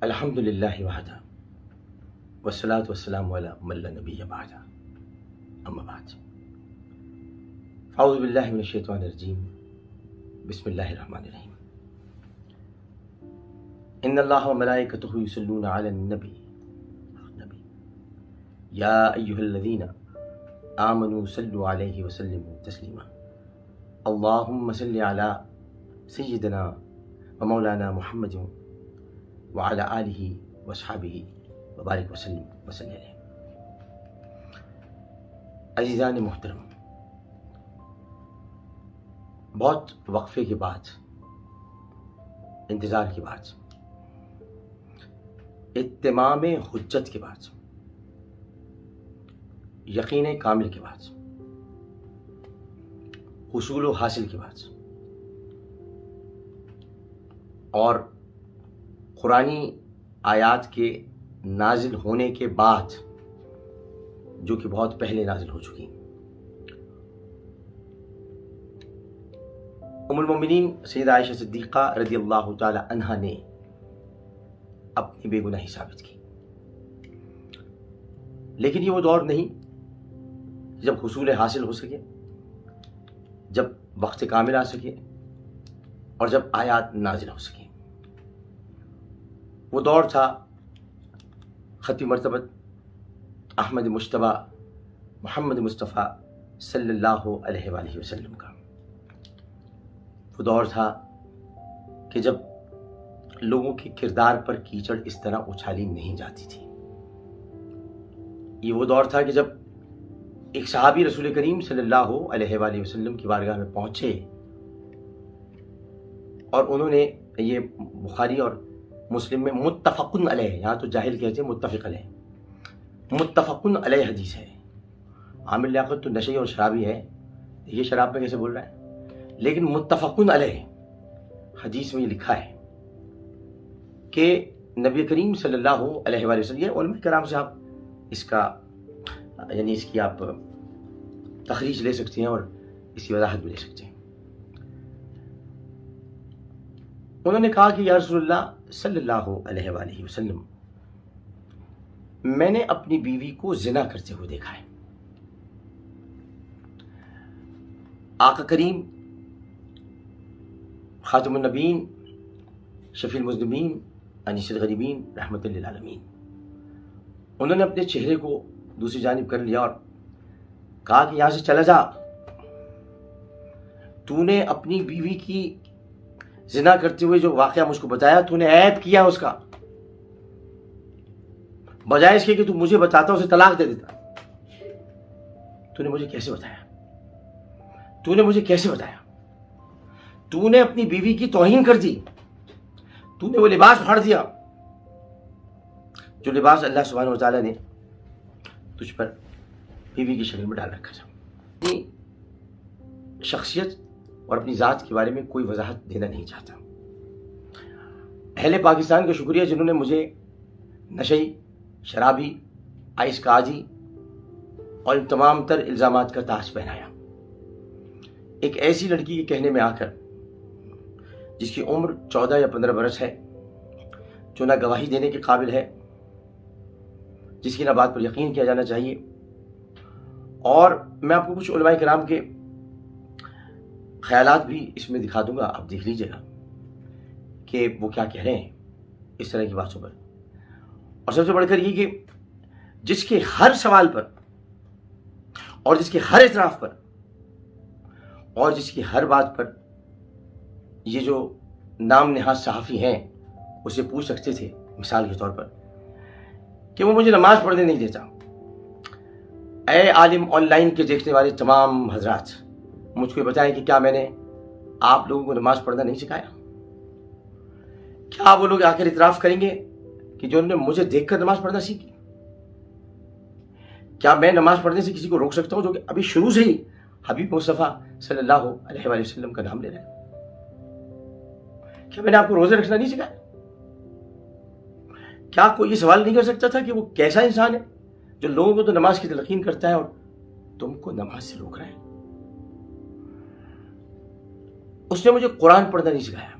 الحمد للہ وحدہ والصلاة والسلام علی من لا نبی بعدہ اما بعد اعوذ باللہ من الشیطان الرجیم بسم اللہ الرحمن الرحیم ان اللہ وملائکتہ یصلون علی النبی یا ایہا الذین آمنوا صلوا علیہ وسلموا تسلیما اللہم صل علی سیدنا ومولانا محمد وعلی آلہ واصحابہ وبارک وسلم علیہ۔ عزیزان محترم، بہت وقفے کے بعد، انتظار کے بعد، اتمام حجت کے بعد، یقین کامل کے بعد، حصول و حاصل کے بعد، اور قرآنی آیات کے نازل ہونے کے بعد، جو کہ بہت پہلے نازل ہو چکی، ام المومنین سیدہ عائشہ صدیقہ رضی اللہ تعالی عنہا نے اپنی بے گناہی ثابت کی۔ لیکن یہ وہ دور نہیں جب حصول حاصل ہو سکے، جب وقت کامل آ سکے، اور جب آیات نازل ہو سکے۔ وہ دور تھا ختم مرتبت احمد مجتبی محمد مصطفیٰ صلی اللہ علیہ وآلہ وسلم کا۔ وہ دور تھا کہ جب لوگوں کے کردار پر کیچڑ اس طرح اچھالی نہیں جاتی تھی۔ یہ وہ دور تھا کہ جب ایک صحابی رسول کریم صلی اللہ علیہ وآلہ وسلم کی بارگاہ میں پہنچے، اور انہوں نے، یہ بخاری اور مسلم میں متفقن علیہ، یہاں تو جاہل کہتے ہیں متفق علیہ، متفقن علیہ حدیث ہے۔ عامر لیاقت تو نشئی اور شرابی ہے، یہ شراب میں کیسے بول رہا ہے؟ لیکن متفقن علیہ حدیث میں یہ لکھا ہے کہ نبی کریم صلی اللہ علیہ وآلہ وسلم، یہ علماء کرام سے آپ اس کا یعنی اس کی آپ تخریج لے سکتے ہیں اور اس کی وضاحت بھی لے سکتے ہیں۔ انہوں نے کہا کہ یا رسول اللہ صلی اللہ علیہ وآلہ وسلم، میں نے اپنی بیوی کو زنا کرتے ہوئے دیکھا ہے۔ آقا کریم خاتم النبیین شفیع المذنبین انیس الغریبین رحمت للعالمین، انہوں نے اپنے چہرے کو دوسری جانب کر لیا اور کہا کہ یہاں سے چلا جا، تو نے اپنی بیوی کی زنا کرتے ہوئے جو واقعہ مجھ کو بتایا، تو نے عیب کیا اس کا، بجائے اس کے کہ تو مجھے بتاتا اسے طلاق دے دیتا۔ تو نے مجھے کیسے بتایا؟ تو نے مجھے کیسے بتایا؟ تو نے اپنی بیوی کی توہین کر دی، تو نے وہ لباس پھاڑ دیا جو لباس اللہ سبحانہ و تعالیٰ نے تجھ پر بیوی کی شکل میں ڈال رکھا تھا۔ اپنی شخصیت اور اپنی ذات کے بارے میں کوئی وضاحت دینا نہیں چاہتا۔ اہل پاکستان کا شکریہ جنہوں نے مجھے نشئی، شرابی، آئس کا عادی اور ان تمام تر الزامات کا تاج پہنایا۔ ایک ایسی لڑکی کے کہنے میں آ کر، جس کی عمر 14 یا 15 برس ہے، جو نہ گواہی دینے کے قابل ہے، جس کی نہ بات پر یقین کیا جانا چاہیے، اور میں آپ کو کچھ علماء کرام کے خیالات بھی اس میں دکھا دوں گا، آپ دیکھ لیجئے گا کہ وہ کیا کہہ رہے ہیں اس طرح کی باتوں پر۔ اور سب سے بڑھ کر یہ کہ جس کے ہر سوال پر، اور جس کے ہر اعتراف پر، اور جس کی ہر بات پر یہ جو نام نہاد صحافی ہیں اسے پوچھ سکتے تھے، مثال کے طور پر، کہ وہ مجھے نماز پڑھنے نہیں دیتا۔ اے عالم آن لائن کے دیکھنے والے تمام حضرات، مجھ کو بتائیں کہ کیا میں نے آپ لوگوں کو نماز پڑھنا نہیں سکھایا؟ کیا وہ لوگ آ کر اعتراف کریں گے کہ جو انہوں نے مجھے دیکھ کر نماز پڑھنا سیکھی؟ کیا میں نماز پڑھنے سے کسی کو روک سکتا ہوں جو کہ ابھی شروع سے ہی حبیب مصطفیٰ صلی اللہ علیہ وآلہ وسلم کا نام لے رہا ہے؟ کیا میں نے آپ کو روزے رکھنا نہیں سکھایا؟ کیا کوئی یہ سوال نہیں کر سکتا تھا کہ وہ کیسا انسان ہے جو لوگوں کو تو نماز کی تلقین کرتا ہے اور تم کو نماز سے روک رہا ہے؟ اس نے مجھے قرآن پڑھنا نہیں سکھایا،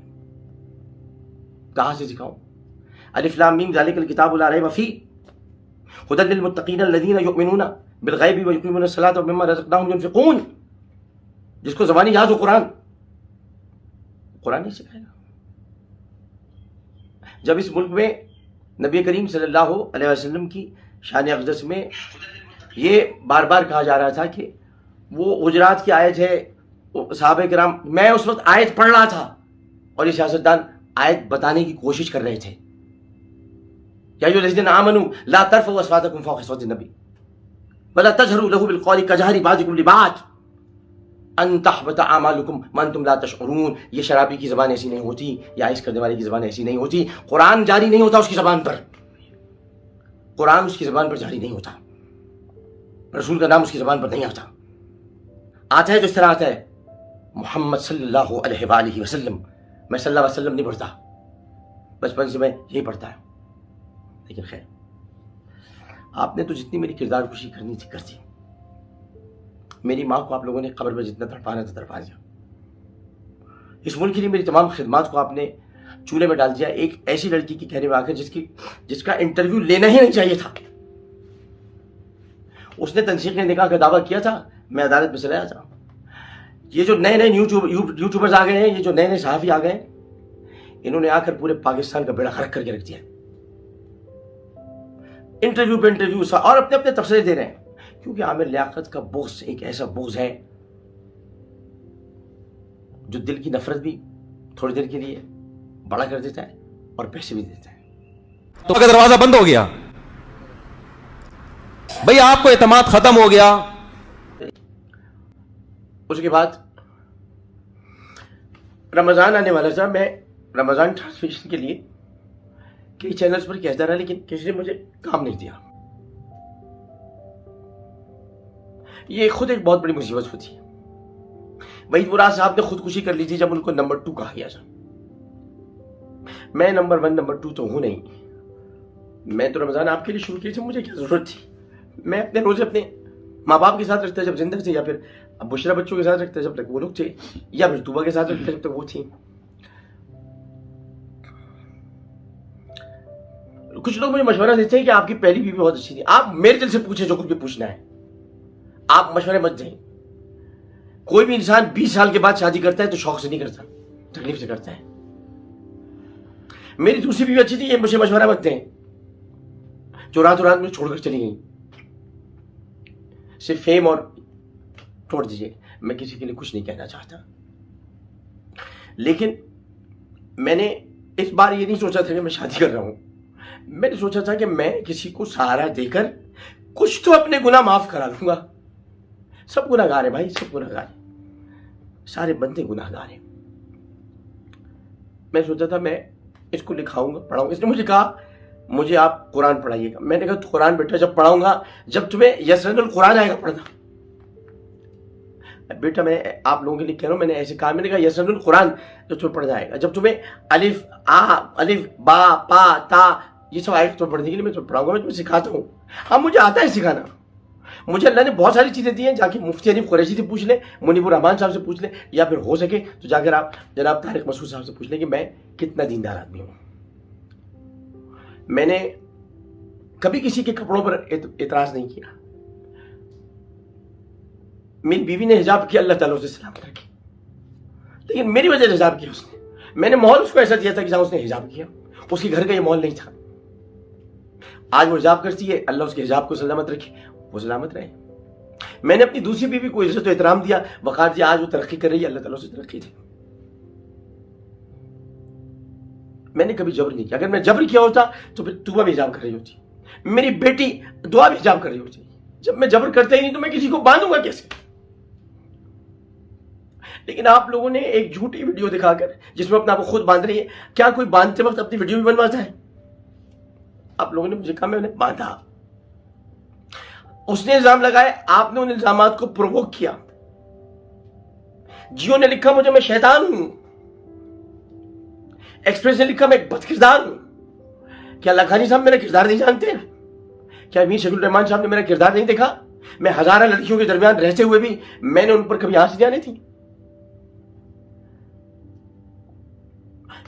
کہاں سے سکھاؤں؟ الف لام میم ذالک الکتاب لا ریب فیہ ھدی للمتقین الذین یؤمنون بالغیب ویقیمون الصلاۃ ومما رزقناہم ینفقون. جس کو زبانی یاد ہو قرآن نہیں سکھائے گا. جب اس ملک میں نبی کریم صلی اللہ علیہ وسلم کی شان اقدس میں یہ بار بار کہا جا رہا تھا کہ وہ حجرات کی آیت ہے، صحابہ کرام، میں اس وقت آیت پڑھ رہا تھا اور یہ سیاستدان آیت بتانے کی کوشش کر رہے تھے. یا ایھا الذین آمنوا لا ترفعوا اصواتکم فوق صوت النبی ولا تجهروا له بالقول كجهر بعضکم لبعض ان تحبط اعمالکم وانتم لا تشعرون. یہ شرابی کی زبان ایسی نہیں ہوتی، یا عائش کرنے والے کی زبان ایسی نہیں ہوتی. قرآن جاری نہیں ہوتا اس کی زبان پر، قرآن اس کی زبان پر جاری نہیں ہوتا، رسول کا نام اس کی زبان پر نہیں آتا. آتا ہے تو اس طرح آتا ہے محمد صلی اللہ علیہ وآلہ وسلم. میں صلی اللہ علیہ وسلم نہیں پڑھتا، بچپن سے میں یہی پڑھتا ہے. لیکن خیر، آپ نے تو جتنی میری کردار کشی کرنی تھی کر دی. میری ماں کو آپ لوگوں نے قبر میں جتنا تڑپانا تھا تڑپا دیا. اس ملک کے لیے میری تمام خدمات کو آپ نے چولہے میں ڈال دیا ایک ایسی لڑکی کے کہنے میں آ کر جس کا انٹرویو لینا ہی نہیں چاہیے تھا. اس نے تنسیق نکاح کا دعویٰ کیا تھا، میں عدالت میں چلا تھا. یہ جو نئے یوٹیوبرز آ گئے ہیں، یہ جو نئے صحافی آ گئے ہیں، انہوں نے آ کر پورے پاکستان کا بیڑا غرق کر کے رکھ دیا. انٹرویو پہ انٹرویو اور اپنے تبصرے دے رہے ہیں. کیونکہ عامر لیاقت کا بغض ایک ایسا بغض ہے جو دل کی نفرت بھی تھوڑی دیر کے لیے بڑا کر دیتا ہے اور پیسے بھی دیتا ہے. تو اگر دروازہ بند ہو گیا بھئی، آپ کو اعتماد ختم ہو گیا. اس کے بعد رمضان آنے والا تھا. میں رمضان ٹرانسمیشن کے لیے کئی چینلز پر کہتا رہا، لیکن کسی نے مجھے کام نہیں دیا. یہ خود ایک بہت بڑی مصیبت ہوتی ہے. وحید مراد صاحب نے خودکشی کر لی تھی جب ان کو نمبر 2 کہا گیا تھا. میں نمبر 1 نمبر 2 تو ہوں نہیں. میں تو رمضان آپ کے لیے شروع کی تھی، مجھے کیا ضرورت تھی. میں اپنے روزے اپنے ماں باپ کے ساتھ رکھتا جب زندہ تھے، یا پھر بشرا بچوں کے ساتھ رکھتا جب تک وہ لوگ تھے، یا پھر طوبہ کے ساتھ رکھتا جب تک وہ تھی. کچھ لوگ مجھے مشورہ دیتے ہیں کہ آپ کی پہلی بیوی بہت اچھی تھی. آپ میرے دل سے پوچھیں جو کچھ بھی پوچھنا ہے، آپ مشورے مت دیں. کوئی بھی انسان 20 سال کے بعد شادی کرتا ہے تو شوق سے نہیں کرتا، تکلیف سے کرتا ہے. میری دوسری بیوی اچھی تھی، یہ مجھے مشورہ مت دیں جو راتوں رات میں چھوڑ کر چلی گئی. صرف فیم اور چھوڑ دیجیے، میں کسی کے لیے کچھ نہیں کہنا چاہتا. لیکن میں نے اس بار یہ نہیں سوچا تھا کہ میں شادی کر رہا ہوں. میں نے سوچا تھا کہ میں کسی کو سہارا دے کر کچھ تو اپنے گناہ معاف کرا لوں گا. سب گناہ گار ہیں بھائی، سب گناہ گار ہیں، سارے بندے گناہ گار ہیں. میں سوچا تھا میں اس کو لکھاؤں گا، پڑھاؤں گا. اس نے مجھے کہا مجھے آپ قرآن پڑھائیے گا. میں نے کہا تو قرآن بیٹا جب پڑھاؤں گا جب تمہیں یسرن القرآن آئے گا پڑھنا. بیٹا میں آپ لوگوں کے لیے کہہ رہا ہوں، میں نے ایسے کہا، میں نے کہا یسرن القرآن جو تمہیں پڑھنا آئے گا، جب تمہیں الف با پا تا یہ سب آئے گا تو پڑھنے کے لیے میں تمہیں پڑھاؤں گا، میں تمہیں سکھاتا ہوں. اب مجھے آتا ہے سکھانا. مجھے اللہ نے بہت ساری چیزیں دی ہیں. جا کے مفتی حنیف قریشی سے پوچھ لیں، منیب الرحمان صاحب سے پوچھ لیں، یا پھر ہو سکے تو جا کر آپ جناب طارق مسعود صاحب سے پوچھ لیں کہ میں کتنا دیندار آدمی ہوں. میں نے کبھی کسی کے کپڑوں پر اعتراض نہیں کیا. میری بیوی نے حجاب کیا، اللہ تعالیٰ اسے سلامت رکھے، لیکن میری وجہ سے حجاب کیا اس نے. میں نے ماحول اس کو ایسا دیا تھا کہ جہاں اس نے حجاب کیا، اس کے گھر کا یہ ماحول نہیں تھا. آج وہ حجاب کرتی ہے، اللہ اس کے حجاب کو سلامت رکھے، وہ سلامت رہے. میں نے اپنی دوسری بیوی کو عزت و احترام دیا، وقار دیا. آج وہ ترقی کر رہی ہے، اللہ تعالیٰ سے ترقی دے. میں نے کبھی جبر نہیں کیا. اگر میں جبر کیا ہوتا تو پھر طوبہ بھی حجاب کر رہی ہوتی، میری بیٹی دعا بھی حجاب کر رہی ہوتی. جب میں جبر کرتا ہی نہیں تو میں کسی کو باندھوں گا کیسے؟ لیکن آپ لوگوں نے ایک جھوٹی ویڈیو دکھا کر جس میں اپنا آپ کو خود باندھ رہی ہے. کیا کوئی باندھتے وقت اپنی ویڈیو بھی بنواتا ہے؟ آپ لوگوں نے مجھے کہا میں انہیں باندھا. اس نے الزام لگائے، آپ نے ان الزامات کو پرووک کیا. جیو نے لکھا مجھے میں شیطان ہوں، ایکسپریس نے لکھا میں ایک بد کردار ہوں. کیا لکھانی صاحب میرا کردار نہیں جانتے؟ کیا امیر شکیل الرحمان صاحب نے میرا کردار نہیں دیکھا؟ میں ہزارہ لڑکیوں کے درمیان رہتے ہوئے بھی میں نے ان پر کبھی آنچ نہیں آنی تھی.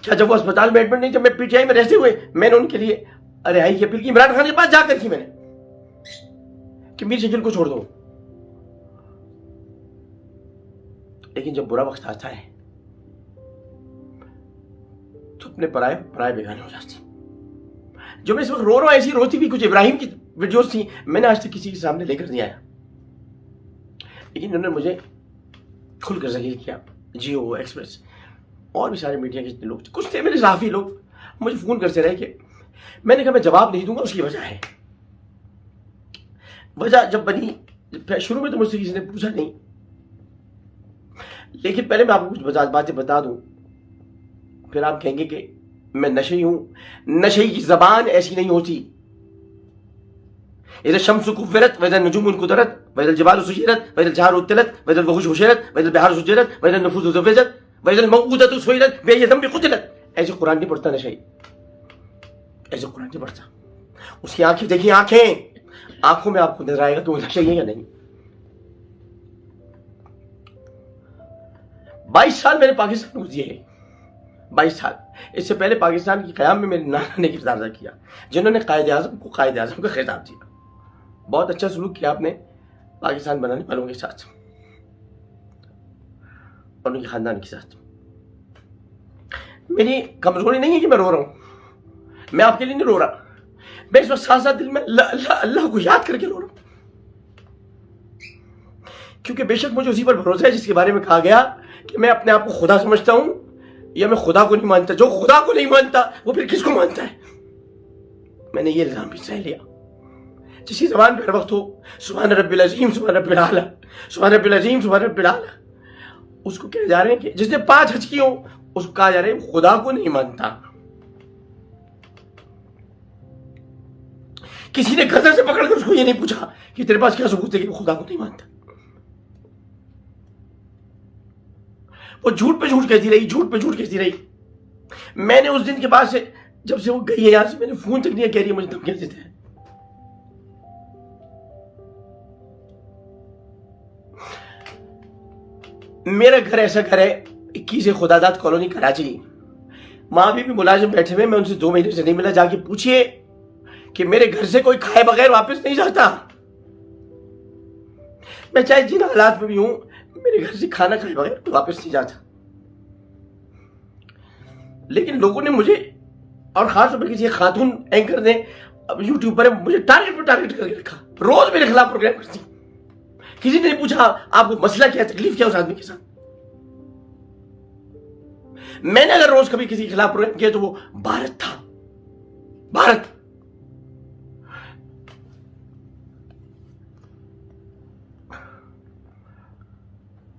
کیا جب وہ اسپتال میں ایڈمٹ نہیں، جب میں پی ٹی آئی میں رہتے ہوئے میں نے ان کے لیے رہائی کی اپیل کی، عمران خان کے پاس جا کر کی میں نے کہ میر شکیل کو چھوڑ دو. لیکن جب برا وقت آتا ہے تو اپنے پرائے بیگانے ہو جاتی. جو میں اس وقت رو رہا ہوں ایسی روتی بھی کچھ ابراہیم کی ویڈیوز تھی، میں نے آج تک کسی کے سامنے لے کر نہیں آیا، لیکن انہوں نے مجھے کھل کر ذلیل کیا. جیو ایکسپریس اور بھی سارے میڈیا کے جتنے لوگ تھے، کچھ تھے میرے صحافی لوگ، مجھے فون کرتے رہے کہ میں نے کہا میں جواب نہیں دوں گا. اس کی وجہ ہے، وجہ جب بنی شروع میں تو مجھ سے کسی نے پوچھا نہیں، لیکن پہلے میں آپ کو کچھ باتیں بتا دوں، پھر آپ کہیں گے کہ میں نشئی ہوں. نشئی کی زبان ایسی نہیں ہوتی. اذا الشمس كورت واذا النجوم انكدرت واذا الجبال سيرت واذا الجبال عطلت واذا الوحوش حشرت واذا البحار سجرت واذا النفوس زوجت واذا الموءودة سئلت بأي ذنب قتلت. ایسے قرآن نہیں پڑھتا نشئی، ایسے قرآن نہیں پڑھتا. اس کی آنکھیں دیکھیں، آنکھوں میں آپ کو نظر آئے گا کہ وہ نشئی ہے یا نہیں. 22 سال میں نے پاکستان کو دیے ہیں، 22 سال. اس سے پہلے پاکستان کی قیام میں میرے نانا نے کردار ادا کیا، جنہوں نے قائد اعظم کو قائد اعظم کا خطاب دیا. بہت اچھا سلوک کیا آپ نے پاکستان بنانے والوں کے ساتھ اور ان کے خاندان کے ساتھ. میری کمزوری نہیں ہے کہ میں رو رہا ہوں، میں آپ کے لیے نہیں رو رہا، میں اس وقت ساتھ ساتھ دل میں اللہ کو یاد کر کے رو رہا ہوں. کیونکہ بے شک مجھے اسی پر بھروسہ ہے جس کے بارے میں کہا گیا کہ میں اپنے آپ کو خدا سمجھتا ہوں یا میں خدا کو نہیں مانتا. جو خدا کو نہیں مانتا وہ پھر کس کو مانتا ہے؟ میں نے یہ الزام بھی سہ لیا. جس کی زبان پہ ہر وقت ہو سبحان رب العظیم سبحان رب الاعلیٰ سبحان رب العظیم سبحان رب الاعلیٰ، اس کو کہے جا رہے ہیں کہ جس نے 5 حج کی ہوں اس کو کہا جا رہا ہے خدا کو نہیں مانتا. کسی نے گھر سے پکڑ کر اس کو یہ نہیں پوچھا کہ تیرے پاس کیا ثبوت ہے کہ وہ خدا کو نہیں مانتا. وہ جھوٹ پہ جھوٹ کہتی رہی، جھوٹ پہ جھوٹ کہتی رہی. میں نے اس دن کے بعد سے جب سے وہ گئی ہے یہاں سے میں نے فون تک نہیں کہہ رہی ہے مجھے دھمکیاں دیتے ہیں. میرا گھر ایسا گھر ہے 21 خدا داد کالونی کراچی، وہاں بھی ملازم بیٹھے ہوئے، میں ان سے 2 مہینے سے نہیں ملا. جا کے پوچھئے کہ میرے گھر سے کوئی کھائے بغیر واپس نہیں جاتا. میں چاہے جن حالات میں بھی ہوں میرے گھر سے کھانا کھائے بغیر واپس نہیں جاتا. لیکن لوگوں نے مجھے اور خاص طور پر کسی خاتون اینکر نے یوٹیوب پر مجھے ٹارگٹ کر کے رکھا، روز میرے خلاف پروگرام کرتی. کسی نے نہیں پوچھا آپ کو مسئلہ کیا ہے، تکلیف کیا اس آدمی کے ساتھ. میں نے اگر روز کبھی کسی کے خلاف پروگرام کیا تو وہ بھارت تھا. بھارت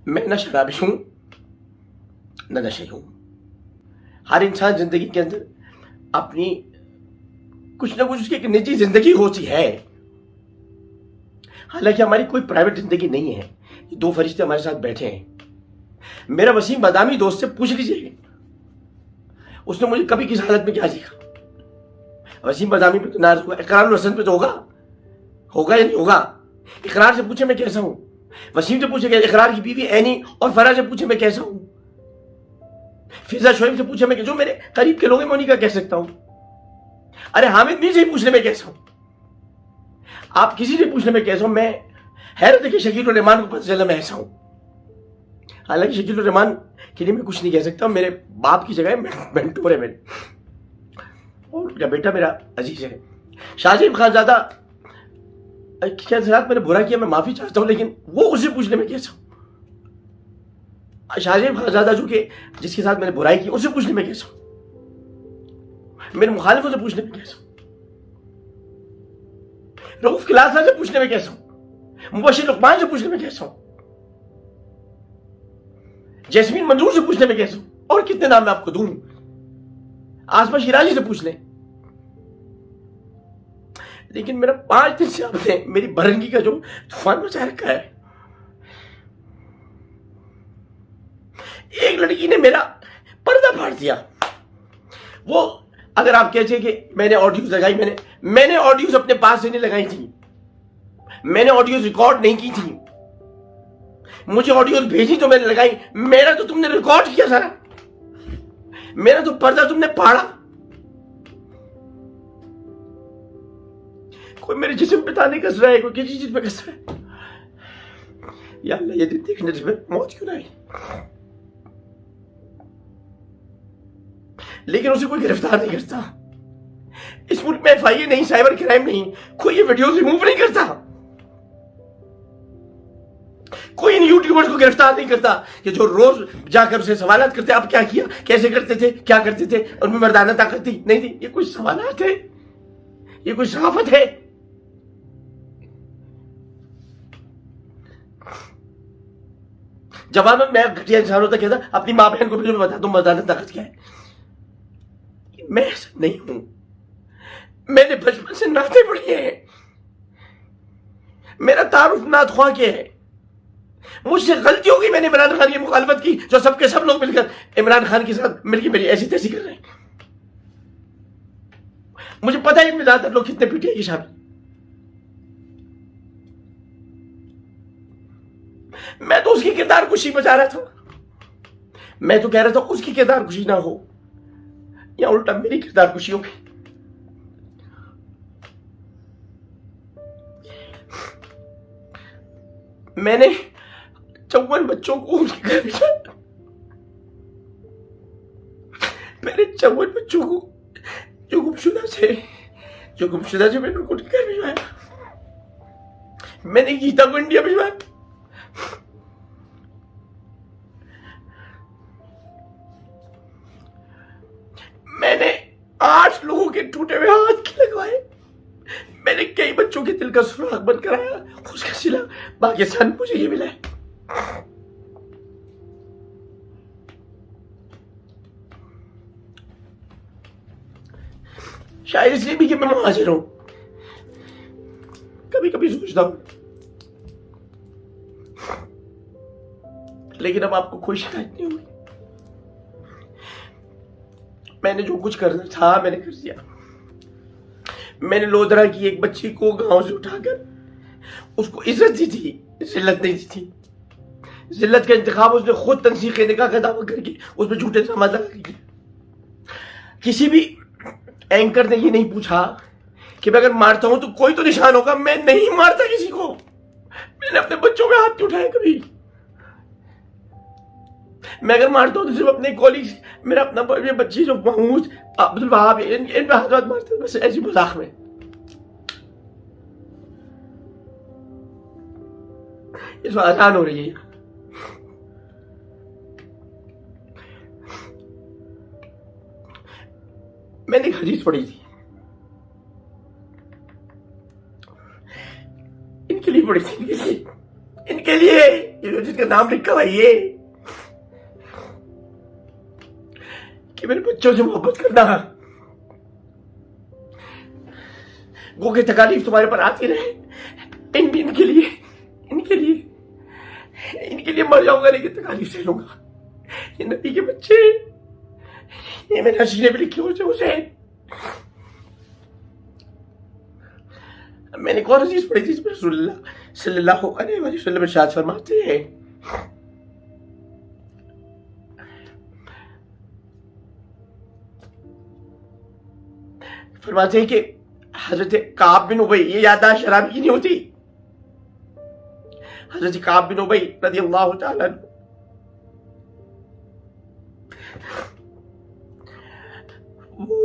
میں نہ شرابی ہوں نہ نشے ہوں. ہر انسان زندگی کے اندر اپنی کچھ نہ کچھ اس کی ایک نجی زندگی ہوتی ہے. حالانکہ ہماری کوئی پرائیویٹ زندگی نہیں ہے. یہ 2 فرشتے ہمارے ساتھ بیٹھے ہیں. میرا وسیم بادامی دوست سے پوچھ لیجیے اس نے مجھے کبھی کس حالت میں کیا سیکھا. وسیم بادامی پہ تو ناراض ہوا، اقرار الحسن پہ تو ہوگا یا نہیں ہوگا. اقرار سے پوچھے میں کیسا ہوں، وسیم سے پوچھے کہ اقرار کی بیوی اینی اور فرح سے پوچھے میں کیسا ہوں، فضا شعیب سے پوچھے میں جو میرے قریب کے لوگ ہیں میں انہیں کا کہہ سکتا ہوں. ارے حامد میر سے ہی پوچھنے میں کیسا ہوں، آپ کسی سے پوچھنے میں کیسا ہوں. میں حیرت ہے کہ شکیل الرحمان کو پتہ چلا میں ایسا ہوں. حالانکہ شکیل الرحمان کے لیے میں کچھ نہیں کہہ سکتا، میرے باپ کی جگہ مینٹور ہے میرے، اور ان کا بیٹا میرا عزیز ہے. شاہزیب خانزادہ کیا میں نے برا کیا، میں معافی چاہتا ہوں، لیکن وہ اسے پوچھنے میں کیسا ہوں. شاہزیب خانزادہ جو کہ جس کے ساتھ میں نے برائی کی اسے پوچھنے میں کیسا ہوں. میرے مخالفوں سے پوچھنے میں کیسا ہوں. رؤوف کلاسا سے پوچھنے میں کیسا ہوں. مبشر لقمان سے پوچھنے میں کیسا ہوں. جیسمین منظور سے پوچھنے میں کیسا ہوں. اور کتنے نام میں آپ کو دوں، آسما شیرازی سے پوچھ لیں. لیکن میرا 5 دن سے آپ نے میری برنگی کا جو طوفان مچا رکھا ہے. ایک لڑکی نے میرا پردہ پھاڑ دیا. وہ اگر آپ کہتے ہیں کہ میں نے آڈیوز لگائی، میں نے آڈیوز اپنے پاس سے نہیں لگائی تھی، میں نے آڈیوز ریکارڈ نہیں کی تھی. مجھے آڈیوز بھیجی تو میں نے لگائی، میرا تو تم نے ریکارڈ کیا سارا. میرا تو پردہ تم نے پھاڑا. کوئی میرے جسم پہ تانے کس رہا ہے, کوئی کسی چیز پہ کس رہا ہے. یا اللہ یہ دن دیکھنے سے موت کیوں نہ آئی. لیکن اسے کوئی گرفتار نہیں کرتا. اس ملک میں FIA نہیں, سائبر کرائم نہیں, کوئی یہ ویڈیوز ریموو نہیں کرتا, کوئی ان یوٹیوبرز کو گرفتار نہیں کرتا کہ جو روز جا کر اسے سوالات کرتے اب کیا کیا, کیسے کرتے تھے, کیا کرتے تھے, ان میں مردانہ طاقت تھی نہیں تھی. یہ کوئی سوالات ہے, یہ کوئی صحافت ہے. جواب میں گھٹیا انسان ہوتا کہتا اپنی ماں بہن کو بھی میں بتا دوں مردانہ طاقت کیا ہے. میں ایسا نہیں ہوں. میں نے بچپن سے نعتیں پڑھی ہیں. میرا تعارف نعت خواں کے ہے. مجھ سے غلطی ہوگی, میں نے عمران خان کی مخالفت کی جو سب کے سب لوگ مل کر عمران خان کے ساتھ مل کے میری ایسی تیسی کر رہے ہیں. مجھے پتا ہے ان میں زیادہ تر لوگ کتنے PTI کے شامل. میں تو اس کی کردار کشی بچا رہا تھا. میں تو کہہ رہا تھا اس کی کردار کشی نہ ہو, یا الٹا میری کردار کشی ہوگی. میں نے 54 بچوں کو ان کے گھر بھیجا. میں نے 54 بچوں کو جو گمشدہ تھے میں نے ان کو ان کے گھر بھیجوایا. میں نے گیتا کو انڈیا بھیجوایا. میں نے 8 لوگوں کے ٹوٹے ہوئے ہاتھ لگوائے. میں نے کئی بچوں کے دل کا سراغ بند کرایا. اس کا صلہ پاکستان مجھے یہ ملا ہے. شاید اس لیے بھی کہ میں مہاجر ہوں. کبھی کبھی سوچتا ہوں, لیکن اب آپ کو کوئی شکایت نہیں ہوگی. میں نے جو کچھ کرنا تھا میں نے کر دیا. میں نے لودھرا کی ایک بچی کو گاؤں سے اٹھا کر اس کو عزت دی تھی, ذلت نہیں دی تھی. ذلت کا انتخاب اس نے خود تنسیق نکاح کا دعویٰ کر کے اس پہ جھوٹے الزامات لگا کے. کسی بھی اینکر نے یہ نہیں پوچھا کہ میں اگر مارتا ہوں تو کوئی تو نشان ہوگا. میں نہیں مارتا کسی کو. میں نے اپنے بچوں پہ ہاتھ نہیں اٹھایا کبھی. میں اگر مارتا ہوں تو صرف اپنے کولیگز, میرا اپنا بچی جو محمود عبدالوہاب ان پہ ہاتھ مارتا ہے, بس ایسی مذاق میں. اس وقت آسان ہو رہی ہے. میں نے ایک حدیث پڑھی تھی, ان کے لیے پڑھی تھی, ان کے لیے جس کا نام لکھا ہوا یہ کہ میرے بچوں سے محبت کرنا, گو کہ تکالیف تمہارے پر آتی رہے. ان کے لیے مر جاؤں گا لیکن تکالیف سہ لوں گا. یہ نبی کے بچے, یہ میں نے حسینے پہ لکھی اسے. میں نے ایک اور حدیث پڑھی تھی جس میں رسول اللہ صلی اللہ علیہ وسلم ارشاد فرماتے ہیں کہ حضرت کعب بن ابی, یہ یادداشت شرابی کی نہیں ہوتی, حضرت کعب بن ابی رضی اللہ تعالیٰ عنہ وہ